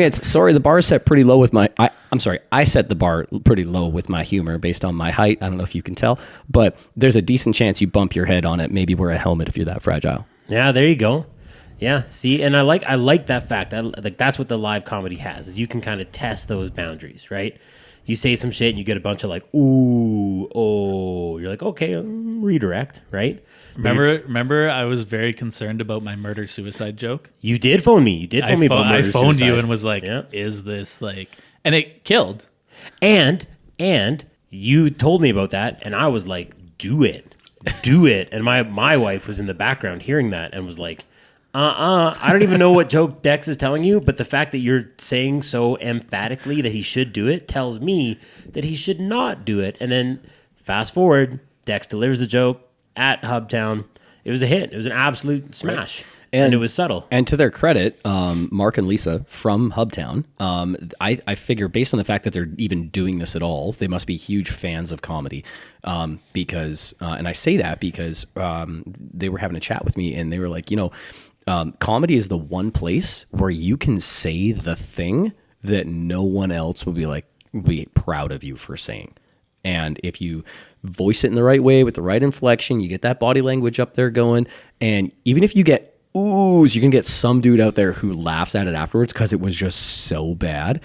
it's, sorry, the bar is set pretty low with my... I'm sorry, I set the bar pretty low with my humor based on my height. I don't know if you can tell. But there's a decent chance you bump your head on it. Maybe wear a helmet if you're that fragile. Yeah, there you go. Yeah, see, and I like that fact. Like, that's what the live comedy has, is you can kind of test those boundaries, right? You say some shit and you get a bunch of like, ooh, oh, you're like, okay, redirect, right? Remember, I was very concerned about my murder-suicide joke. You did phone me. You did phone me about I murder-suicide. phoned you and was like, is this like... And it killed. And you told me about that, and I was like, do it. And my wife was in the background hearing that and was like, I don't even know what joke Dex is telling you, but the fact that you're saying so emphatically that he should do it tells me that he should not do it. And then fast forward, Dex delivers the joke at Hubtown. It was a hit. It was an absolute smash. Right. And it was subtle. And to their credit, Mark and Lisa from Hubtown, I figure based on the fact that they're even doing this at all, they must be huge fans of comedy. Because, and I say that because they were having a chat with me and they were like, comedy is the one place where you can say the thing that no one else will be proud of you for saying. And if you voice it in the right way with the right inflection, you get that body language up there going. And even if you get oohs, you can get some dude out there who laughs at it afterwards because it was just so bad.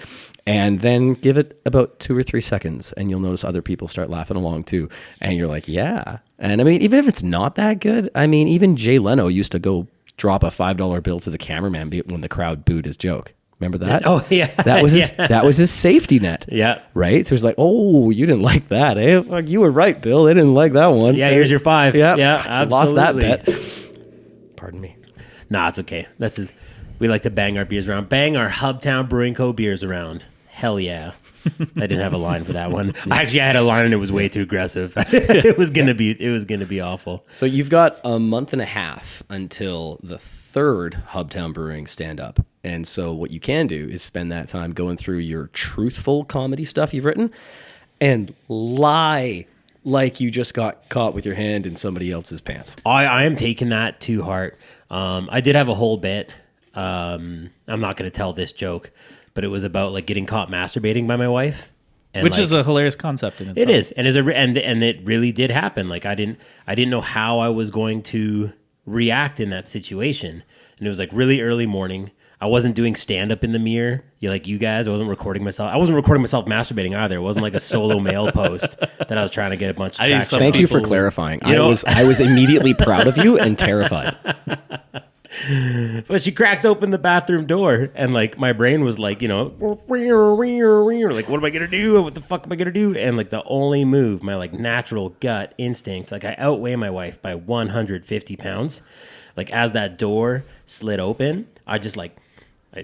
And then give it about 2 or 3 seconds and you'll notice other people start laughing along too. And you're like, yeah. And I mean, even if it's not that good, I mean, even Jay Leno used to go drop a $5 bill to the cameraman when the crowd booed his joke. Remember that? Oh yeah. That was his safety net. Yeah. Right? So it's like, oh, you didn't like that, eh? Like, you were right, Bill. They didn't like that one. Yeah, here's your 5. Yeah. Yeah, absolutely. Lost that bet. Pardon me. Nah, it's okay. We like to bang our beers around. Bang our Hubtown Brewing Co. beers around. hell yeah. I didn't have a line for that one. Actually, I had a line and it was way too aggressive. It was gonna be awful. So you've got a month and a half until the third Hubtown Brewing stand-up. And so what you can do is spend that time going through your truthful comedy stuff you've written and lie like you just got caught with your hand in somebody else's pants. I am taking that to heart. I did have a whole bit. I'm not going to tell this joke, but it was about like getting caught masturbating by my wife, and Which like, is a hilarious concept in itself. it is, and and it really did happen. Like I didn't know how I was going to react in that situation, and it was like really early morning. I wasn't doing stand up in the mirror. You guys. I wasn't recording myself. I wasn't recording myself masturbating either. It wasn't like a solo male post that I was trying to get a bunch of traction. Thank you for clarifying. I was immediately proud of you and terrified. But she cracked open the bathroom door, and like my brain was like, like, what am I gonna do? What the fuck am I gonna do? And like the only move, my like natural gut instinct, like I outweigh my wife by 150 pounds. Like as that door slid open, I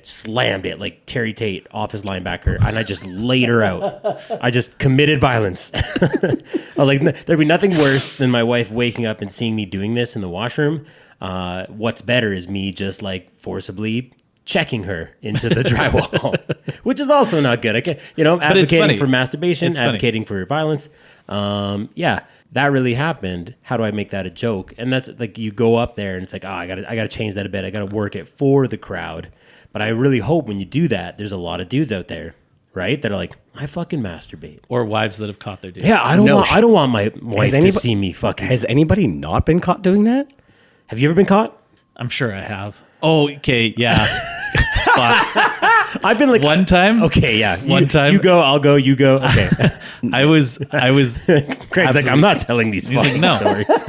slammed it like Terry Tate off his linebacker, and I just laid her out. I just committed violence. I was like, there'd be nothing worse than my wife waking up and seeing me doing this in the washroom. What's better is me just like forcibly checking her into the drywall, which is also not good. I'm advocating for masturbation, advocating for violence. Yeah, that really happened. How do I make that a joke? And that's like, you go up there and it's like, oh, I gotta change that a bit. I gotta work it for the crowd. But I really hope when you do that, there's a lot of dudes out there, right, that are like, I fucking masturbate. Or wives that have caught their dude. Yeah, I don't want my wife to see me fucking. Has anybody not been caught doing that? Have you ever been caught? I'm sure I have. Oh, okay, yeah. I've been like one time. Okay, yeah. One time. You go, I'll go, you go. Okay. I was. Craig's like, I'm not telling these fucking stories.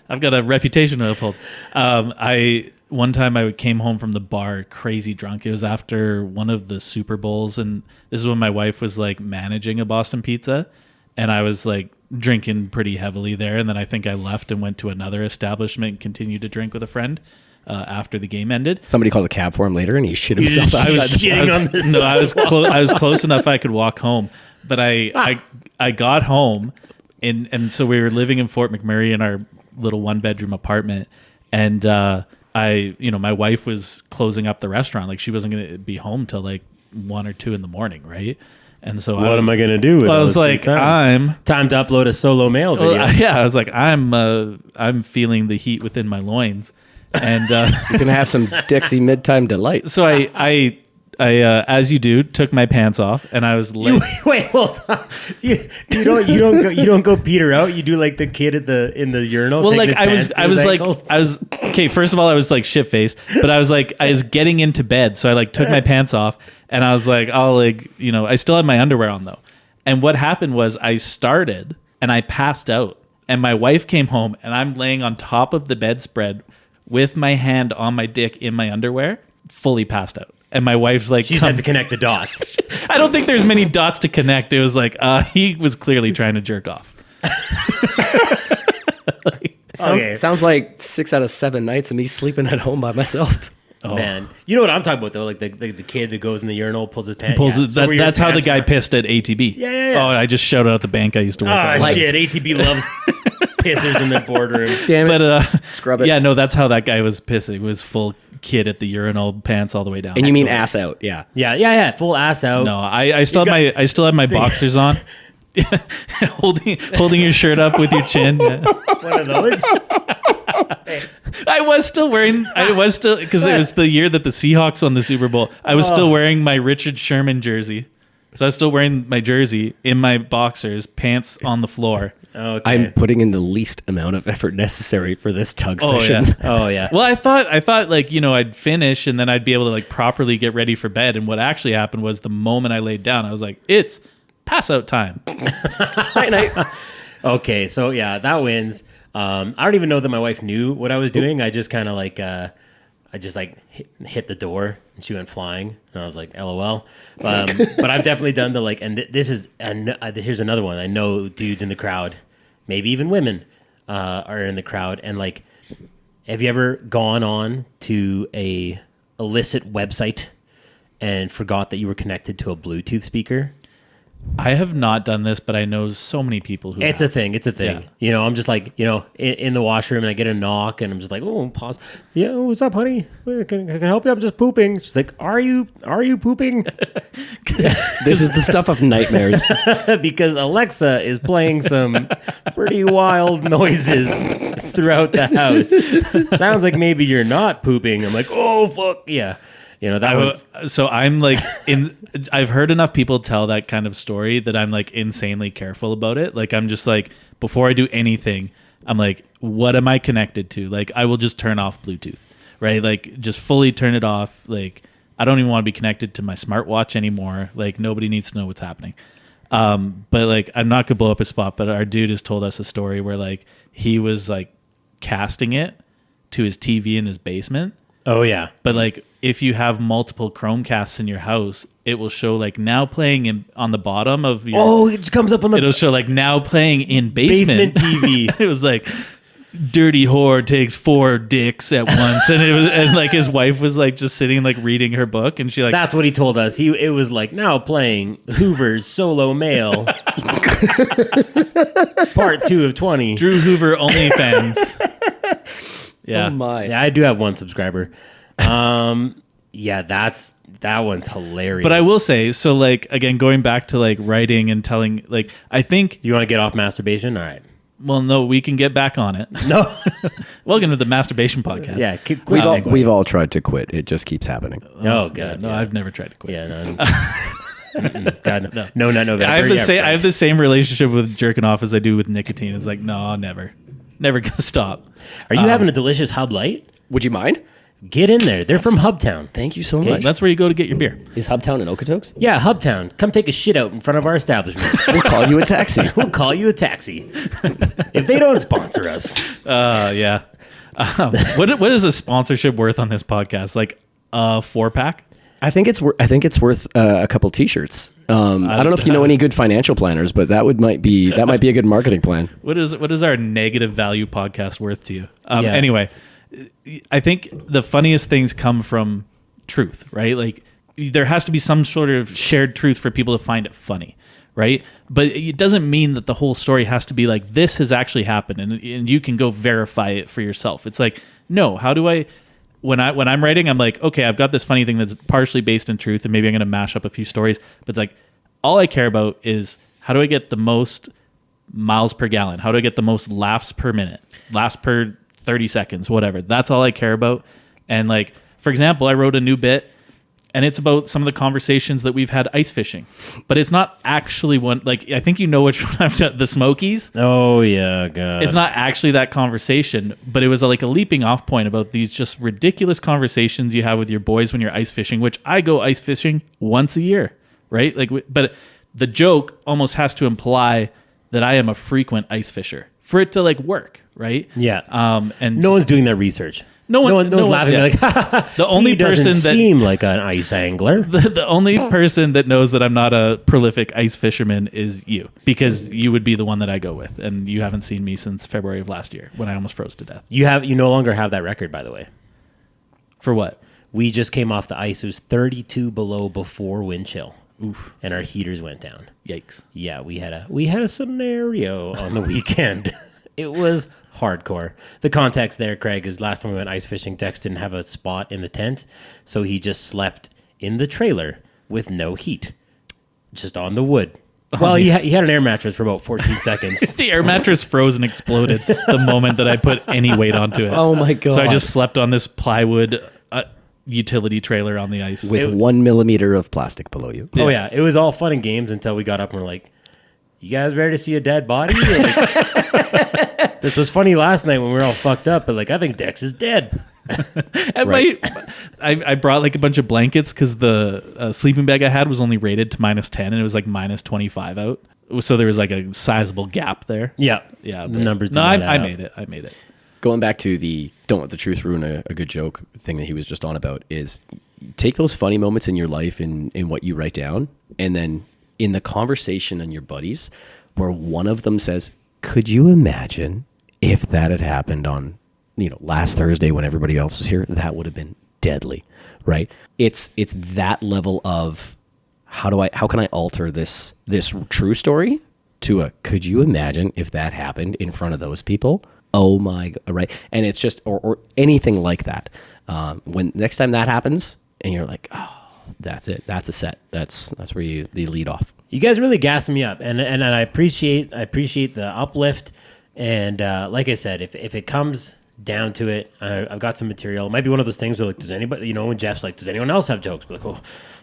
I've got a reputation to uphold. One time I came home from the bar crazy drunk. It was after one of the Super Bowls, and this is when my wife was like managing a Boston Pizza, and I was like drinking pretty heavily there. And then I think I left and went to another establishment and continued to drink with a friend after the game ended. Somebody called a cab for him later, and he shit himself. I was close enough I could walk home, but I got home, and so we were living in Fort McMurray in our little 1-bedroom apartment, and my wife was closing up the restaurant. Like she wasn't going to be home till like 1 or 2 in the morning, right? And so what am I going to do? I was like, time to upload a solo mail video. I was like, I'm feeling the heat within my loins, and you're gonna have some Dixie Midtime Delight. So I as you do, took my pants off, and I was wait, hold on. You don't go Peter out. You do like the kid in the urinal. Well, like I was okay. First of all, I was like shit faced, but I was getting into bed, so I like took my pants off, and I was like, I still had my underwear on though. And what happened was I started and I passed out, and my wife came home, and I'm laying on top of the bedspread with my hand on my dick in my underwear, fully passed out. And my wife's like, she's had to connect the dots. I don't think there's many dots to connect. It was like, he was clearly trying to jerk off. Sounds like 6 out of 7 nights of me sleeping at home by myself. Oh. Man, you know what I'm talking about though? Like the kid that goes in the urinal, pulls his pants. That's how the guy pissed at ATB. Yeah. Oh, I just shouted out the bank I used to work at. Oh shit, ATB loves pissers in their boardroom. Damn it! But scrub it. Yeah, no, that's how that guy was pissing. It was full kid at the urinal, pants all the way down. And you mean ass out? Yeah. Yeah, full ass out. No, I still have my boxers on. holding your shirt up with your chin. One of those. I was still because it was the year that the Seahawks won the Super Bowl. I was still wearing my Richard Sherman jersey. So I was still wearing my jersey in my boxers, pants on the floor. Okay. I'm putting in the least amount of effort necessary for this tug session. Yeah. Oh yeah. Well, I thought like, I'd finish and then I'd be able to like properly get ready for bed. And what actually happened was the moment I laid down, I was like, it's pass out time. Night. Okay, so yeah, that wins. I don't even know that my wife knew what I was doing. I just kind of like, hit the door and she went flying, and I was like, LOL. But I've definitely done the like, and here's another one. I know dudes in the crowd, maybe even women, are in the crowd, and like, have you ever gone on to a illicit website and forgot that you were connected to a Bluetooth speaker? I have not done this, but I know so many people who It's have. a thing. It's a thing. Yeah. You know, I'm just like, you know, in the washroom and I get a knock and I'm just like, oh, pause. Yeah, what's up, honey? Can I help you? I'm just pooping. She's like, are you pooping? This is the stuff of nightmares. Because Alexa is playing some pretty wild noises throughout the house. Sounds like maybe you're not pooping. I'm like, oh, fuck. Yeah. You know, that was... So I'm like I've heard enough people tell that kind of story that I'm like insanely careful about it. Like I'm just like, before I do anything, I'm like, what am I connected to? Like I will just turn off Bluetooth, right? Like just fully turn it off. Like I don't even want to be connected to my smartwatch anymore. Like nobody needs to know what's happening. But like, I'm not gonna blow up a spot, but our dude has told us a story where like he was like casting it to his TV in his basement. Oh, yeah. But like, if you have multiple Chromecasts in your house, it will show like now playing on the bottom of your... Oh, it just comes up on the... It'll show like now playing in basement TV. It was like, dirty whore takes 4 dicks at once. And like his wife was like just sitting like reading her book and she like... That's what he told us. It was like, now playing Hoover's Solo Male. Part 2 of 20. Drew Hoover OnlyFans. Yeah. Oh my. Yeah, I do have one subscriber. Yeah, that one's hilarious. But I will say, so like, again, going back to like writing and telling, like, I think... You want to get off masturbation? All right. Well, no, we can get back on it. No. Welcome to the Masturbation Podcast. Yeah, We've all tried to quit. It just keeps happening. Oh, God. No, yeah. I've never tried to quit. Yeah, no. God, no. No, not November. I have the Yeah, same. right. I have the same relationship with jerking off as I do with nicotine. It's like, no, never gonna stop. Are you having a delicious Hub Light? Would you mind? Get in there. They're from Hubtown. Thank you so much. That's where you go to get your beer. Is Hubtown in Okotoks? Yeah, Hubtown. Come take a shit out in front of our establishment. We'll call you a taxi. We'll call you a taxi. If they don't sponsor us. Yeah. What is a sponsorship worth on this podcast? Like a 4-pack? I think it's worth a couple T-shirts. I don't know if you know any good financial planners, but that might be a good marketing plan. What is our negative value podcast worth to you? Yeah. Anyway, I think the funniest things come from truth, right? Like there has to be some sort of shared truth for people to find it funny, right? But it doesn't mean that the whole story has to be like, this has actually happened and you can go verify it for yourself. It's like, no, how do I... When I'm writing, I'm like, okay, I've got this funny thing that's partially based in truth, and maybe I'm going to mash up a few stories. But it's like, all I care about is how do I get the most miles per gallon? How do I get the most laughs per minute? Laughs per 30 seconds, whatever. That's all I care about. And like, for example, I wrote a new bit, and it's about some of the conversations that we've had ice fishing. But it's not actually one, like, I think you know which one I've done, the Smokies. Oh, yeah, God. It's not actually that conversation, but it was like a leaping off point about these just ridiculous conversations you have with your boys when you're ice fishing, which I go ice fishing once a year, right? Like, but the joke almost has to imply that I am a frequent ice fisher for it to like work, right? Yeah. And no one's doing that research. No one's laughing yeah. like, the only he doesn't person that seem like an ice angler. the only person that knows that I'm not a prolific ice fisherman is you, because you would be the one that I go with, and you haven't seen me since February of last year when I almost froze to death. You no longer have that record, by the way. For what? We just came off the ice. It was 32 below before wind chill. Oof. And our heaters went down. Yikes. Yeah, we had a scenario on the weekend. It was hardcore. The context there, Craig, is last time we went ice fishing, Tex didn't have a spot in the tent, so he just slept in the trailer with no heat, just on the wood. Well, he had an air mattress for about 14 seconds. The air mattress froze and exploded the moment that I put any weight onto it. Oh my God. So I just slept on this plywood utility trailer on the ice. With 1 millimeter of plastic below you. Oh yeah, it was all fun and games until we got up and we're like, you guys ready to see a dead body? Like, this was funny last night when we were all fucked up, but like, I think Dex is dead. And I brought like a bunch of blankets because the sleeping bag I had was only rated to -10 and it was like -25 out. So there was like a sizable gap there. Yeah. Yeah. The numbers. No, I made it. I made it. Going back to the don't let the truth ruin a good joke thing that he was just on about is take those funny moments in your life in what you write down, and then in the conversation and your buddies where one of them says, could you imagine if that had happened on, last Thursday when everybody else was here? That would have been deadly, right? It's that level of how can I alter this true story to a, could you imagine if that happened in front of those people? Oh my God, right? And it's just, or anything like that. When next time that happens and you're like, oh, that's it. That's a set. That's where you lead off. You guys really gas me up, and I appreciate the uplift. And like I said, if it comes down to it, I've got some material. It might be one of those things where like, does anybody, when Jeff's like, does anyone else have jokes? But like,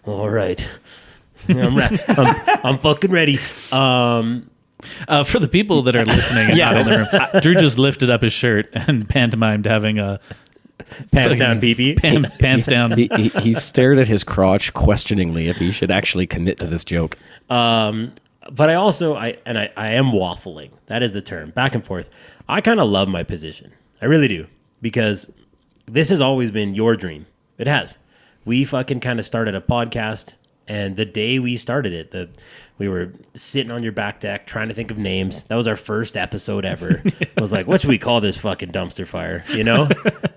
oh, all right, I'm fucking ready. For the people that are listening, and not in the room, Drew just lifted up his shirt and pantomimed having a pants down, BB. Pants down. He stared at his crotch questioningly if he should actually commit to this joke. But I also, I am waffling. That is the term. Back and forth. I kind of love my position. I really do. Because this has always been your dream. It has. We fucking kind of started a podcast. And the day we started it, we were sitting on your back deck trying to think of names. That was our first episode ever. I was like, what should we call this fucking dumpster fire?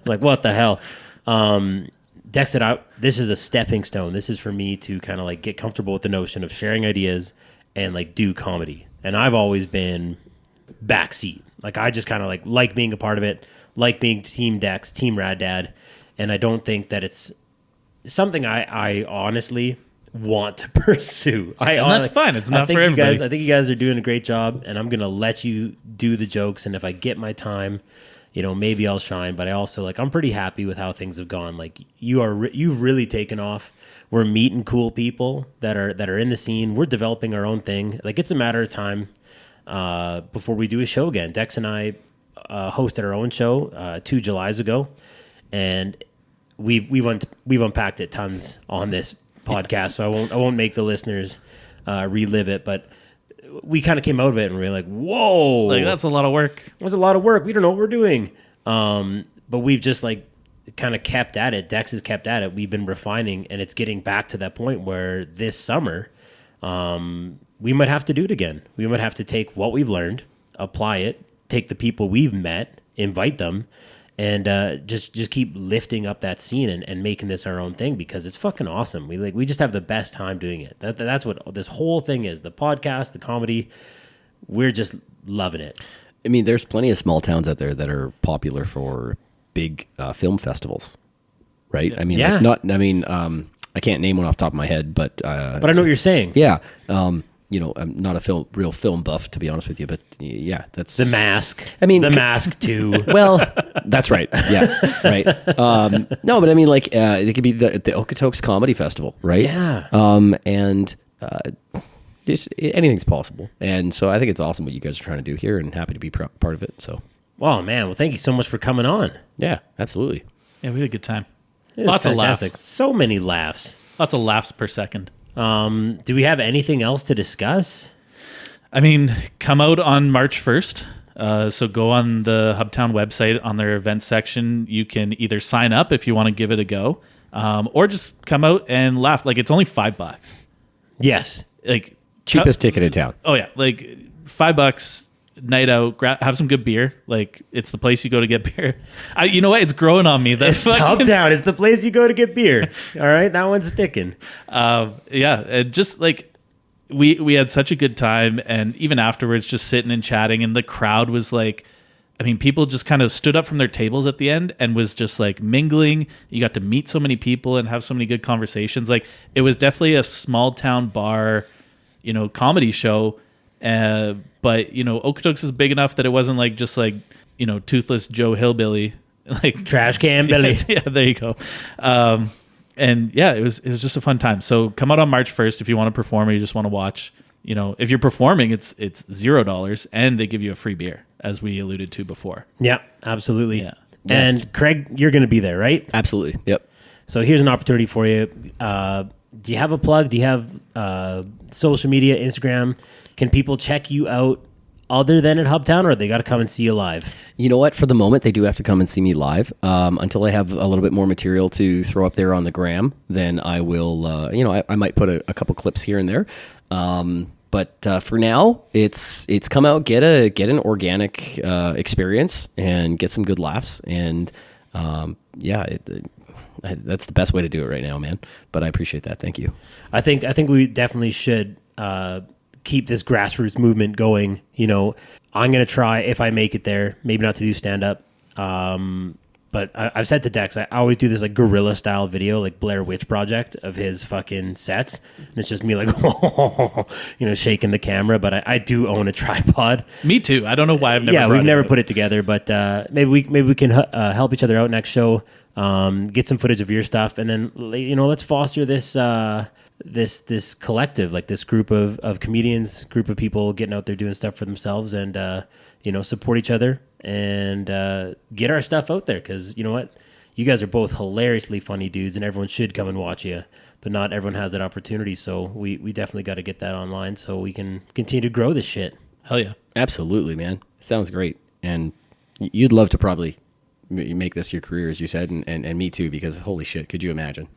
Like, what the hell? Dex said, this is a stepping stone. This is for me to kind of like get comfortable with the notion of sharing ideas and like do comedy. And I've always been backseat. Like I just kind of like being a part of it, like being Team Dex, Team Rad Dad. And I don't think that it's something I honestly want to pursue. That's fine. It's not for everybody. I think you guys are doing a great job, and I'm gonna let you do the jokes. And if I get my time, maybe I'll shine. But I also I'm pretty happy with how things have gone. Like you've really taken off. We're meeting cool people that are in the scene. We're developing our own thing. Like it's a matter of time before we do a show again. Dex and I hosted our own show 2 Julys ago, and we've unpacked it tons on this podcast, so I won't make the listeners relive it, but we kind of came out of it and we were like, whoa, like that's a lot of work. It was a lot of work. We don't know what we're doing, but we've just kind of kept at it. Dex has kept at it. We've been refining, and it's getting back to that point where this summer we might have to do it again. We might have to take what we've learned, apply it, take the people we've met, invite them, and just keep lifting up that scene and making this our own thing, because it's fucking awesome. We just have the best time doing it. That's what this whole thing is. The podcast, the comedy, we're just loving it. I mean, there's plenty of small towns out there that are popular for big film festivals, right? I mean, yeah. I can't name one off the top of my head, but I know what you're saying. Yeah. I'm not a real film buff, to be honest with you, but yeah, that's The Mask. I mean, The Mask 2. Well, that's right. Yeah, right. No, but I mean, it could be the Okotoks Comedy Festival, right? Yeah. And just anything's possible, and so I think it's awesome what you guys are trying to do here, and happy to be part of it. So, oh man, well, thank you so much for coming on. Yeah, absolutely. Yeah, we had a good time. Lots of laughs. So many laughs. Lots of laughs per second. Do we have anything else to discuss? I mean, come out on March 1st. So go on the Hubtown website on their events section. You can either sign up if you want to give it a go, or just come out and laugh. Like, it's only $5. Yes. Like Cheapest ticket in town. Oh yeah. Like $5, night out, have some good beer. Like, it's the place you go to get beer. You know what? It's growing on me. That Hubtown is the place you go to get beer. All right. That one's sticking. Yeah. Just like, we had such a good time, and even afterwards just sitting and chatting, and the crowd was like, I mean, people just kind of stood up from their tables at the end and was just like mingling. You got to meet so many people and have so many good conversations. Like, it was definitely a small town bar, comedy show. But Okotoks is big enough that it wasn't like just like, Toothless Joe Hillbilly, like Trash Can Billy. Yeah, there you go. And yeah, it was just a fun time. So come out on March 1st if you want to perform or you just want to watch. If you're performing, it's $0, and they give you a free beer, as we alluded to before. Yeah, absolutely. Yeah. And Craig, you're going to be there, right? Absolutely. Yep. So here's an opportunity for you. Do you have a plug? Do you have social media, Instagram? Can people check you out other than at Hubtown, or they got to come and see you live? You know what? For the moment, they do have to come and see me live. Until I have a little bit more material to throw up there on the gram, then I will, I might put a couple clips here and there. But for now, it's come out, get an organic experience and get some good laughs. And that's the best way to do it right now, man. But I appreciate that. Thank you. I think we definitely should keep this grassroots movement going. You know, I'm gonna try, if I make it there, maybe not to do stand up. But I've said to Dex, I always do this like guerrilla style video, like Blair Witch Project of his fucking sets, and it's just me like, you know, shaking the camera. But I do own a tripod. Me too. I don't know why I've never. Yeah, we've never out. put it together, but maybe we can help each other out next show. Get some footage of your stuff, and then, you know, let's foster this this collective, like this group of comedians, group of people getting out there doing stuff for themselves, and you know, support each other and get our stuff out there. Because you know what, you guys are both hilariously funny dudes, and everyone should come and watch you. But not everyone has that opportunity, so we definitely got to get that online so we can continue to grow this shit. Hell yeah, Absolutely, man. Sounds great. And you'd love to probably make this your career, as you said, and me too, because holy shit, could you imagine?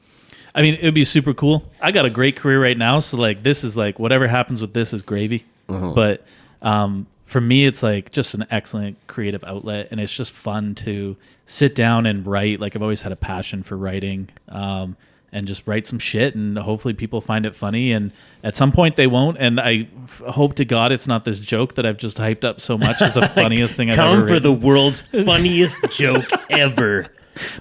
I mean, it would be super cool. I got a great career right now, so like this is like whatever happens with this is gravy. But for me, it's like just an excellent creative outlet, and it's just fun to sit down and write. Like I've always had a passion for writing, and just write some shit, and hopefully people find it funny. And at some point they won't. And I hope to God it's not this joke that I've just hyped up so much is the funniest thing I've ever Come for written. the world's funniest joke ever.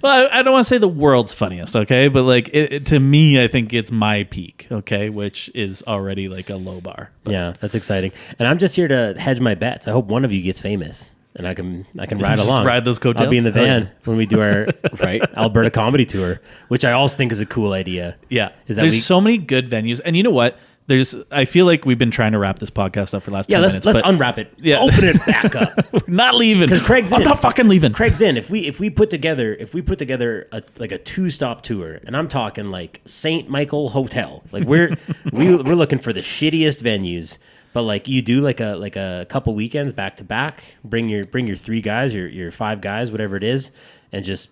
Well, I don't want to say the world's funniest, okay? But like to me, I think it's my peak, okay? Which is already like a low bar. Yeah, that's exciting. And I'm just here to hedge my bets. I hope one of you gets famous, and I can ride Just along. ride those coattails? I'll be in the Hell van yeah. when we do our Right. Alberta comedy tour, which I also think is a cool idea. Yeah. Is that There's we- so many good venues. And you know what? I feel like we've been trying to wrap this podcast up for the last 10 Yeah, minutes. let's but unwrap it. Yeah. Open it back up. we're not leaving. Because Craig's I'm in. not fucking leaving. Craig's in. If we put together a 2-stop tour, and I'm talking like St. Michael Hotel, like we're looking for the shittiest venues, but like you do like a couple weekends back to back, bring your 3 guys, your 5 guys, whatever it is, and just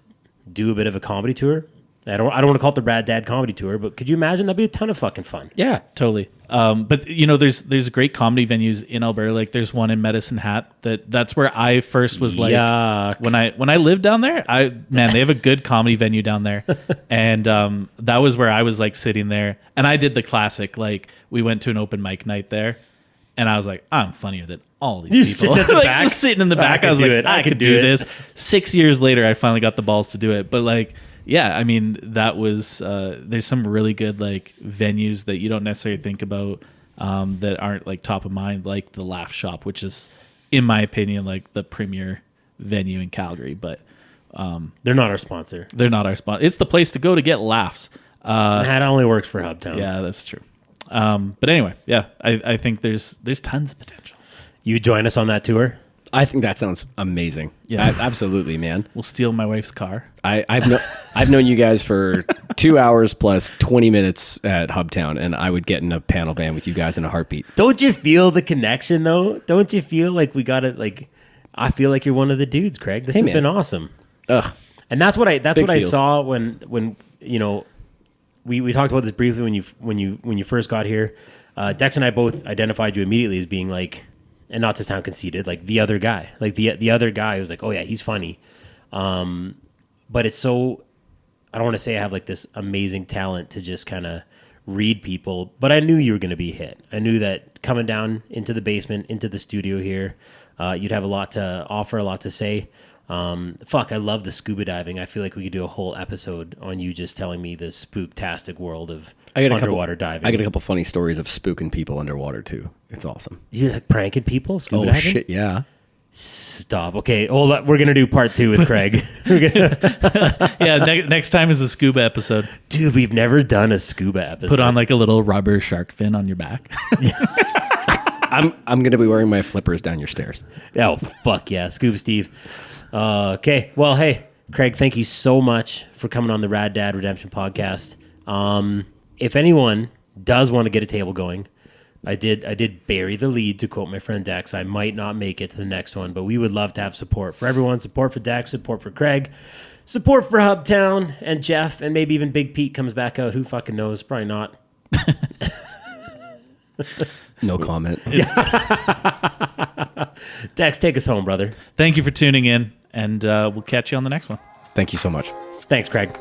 do a bit of a comedy tour. I don't want to call it the Rad Dad Comedy Tour, but could you imagine? That'd be a ton of fucking fun. Yeah. Totally. But you know, there's great comedy venues in Alberta. Like there's one in Medicine Hat that's where I first was like, Yuck. when I lived down there, they have a good comedy venue down there. And that was where I was like sitting there, and I did the classic, like we went to an open mic night there, and I was like, I'm funnier than all these people. sitting at the Like, back? just sitting in the back. could I was do like, it. I could do this. 6 years later, I finally got the balls to do it. But like, yeah, I mean, that was there's some really good like venues that you don't necessarily think about that aren't like top of mind, like the Laugh Shop, which is, in my opinion, like the premier venue in Calgary. But They're not our sponsor. they're not our spot. It's the place to go to get laughs. That only works for Hubtown. Yeah, that's true. But anyway, yeah, I think there's tons of potential. You join us on that tour? I think that sounds amazing. Yeah. Absolutely, man. We'll steal my wife's car. I've known you guys for 2 hours plus 20 minutes at Hubtown, and I would get in a panel van with you guys in a heartbeat. Don't you feel the connection though? Don't you feel like we got it? Like, I feel like you're one of the dudes, Craig. This has man. been awesome. Ugh. And that's what I feels. saw when you know we talked about this briefly when you first got here. Dex and I both identified you immediately as being like, and not to sound conceited, like the other guy, like the other guy who's like, oh yeah, he's funny. But it's so, I don't want to say I have like this amazing talent to just kind of read people, but I knew you were going to be a hit. I knew that coming down into the basement, into the studio here, you'd have a lot to offer, a lot to say. I love the scuba diving. I feel like we could do a whole episode on you just telling me the spooktastic world of underwater diving. I got a couple funny stories of spooking people underwater too. It's awesome. You like pranking people? Scuba Oh diving? shit, yeah. Stop. Okay, hold on. We're gonna do part 2 with Craig. Yeah, next time is a scuba episode. Dude, we've never done a scuba episode. Put on like a little rubber shark fin on your back. I'm gonna be wearing my flippers down your stairs. Oh fuck yeah, Scuba Steve. Okay, well, hey, Craig, thank you so much for coming on the Rad Dad Redemption podcast. If anyone does want to get a table going, I did bury the lead, to quote my friend Dex. I might not make it to the next one, but we would love to have support for everyone. Support for Dex, support for Craig, support for Hubtown and Jeff, and maybe even Big Pete comes back out. Who fucking knows? Probably not. No comment. Dex, take us home, brother. Thank you for tuning in, and we'll catch you on the next one. Thank you so much. Thanks, Craig.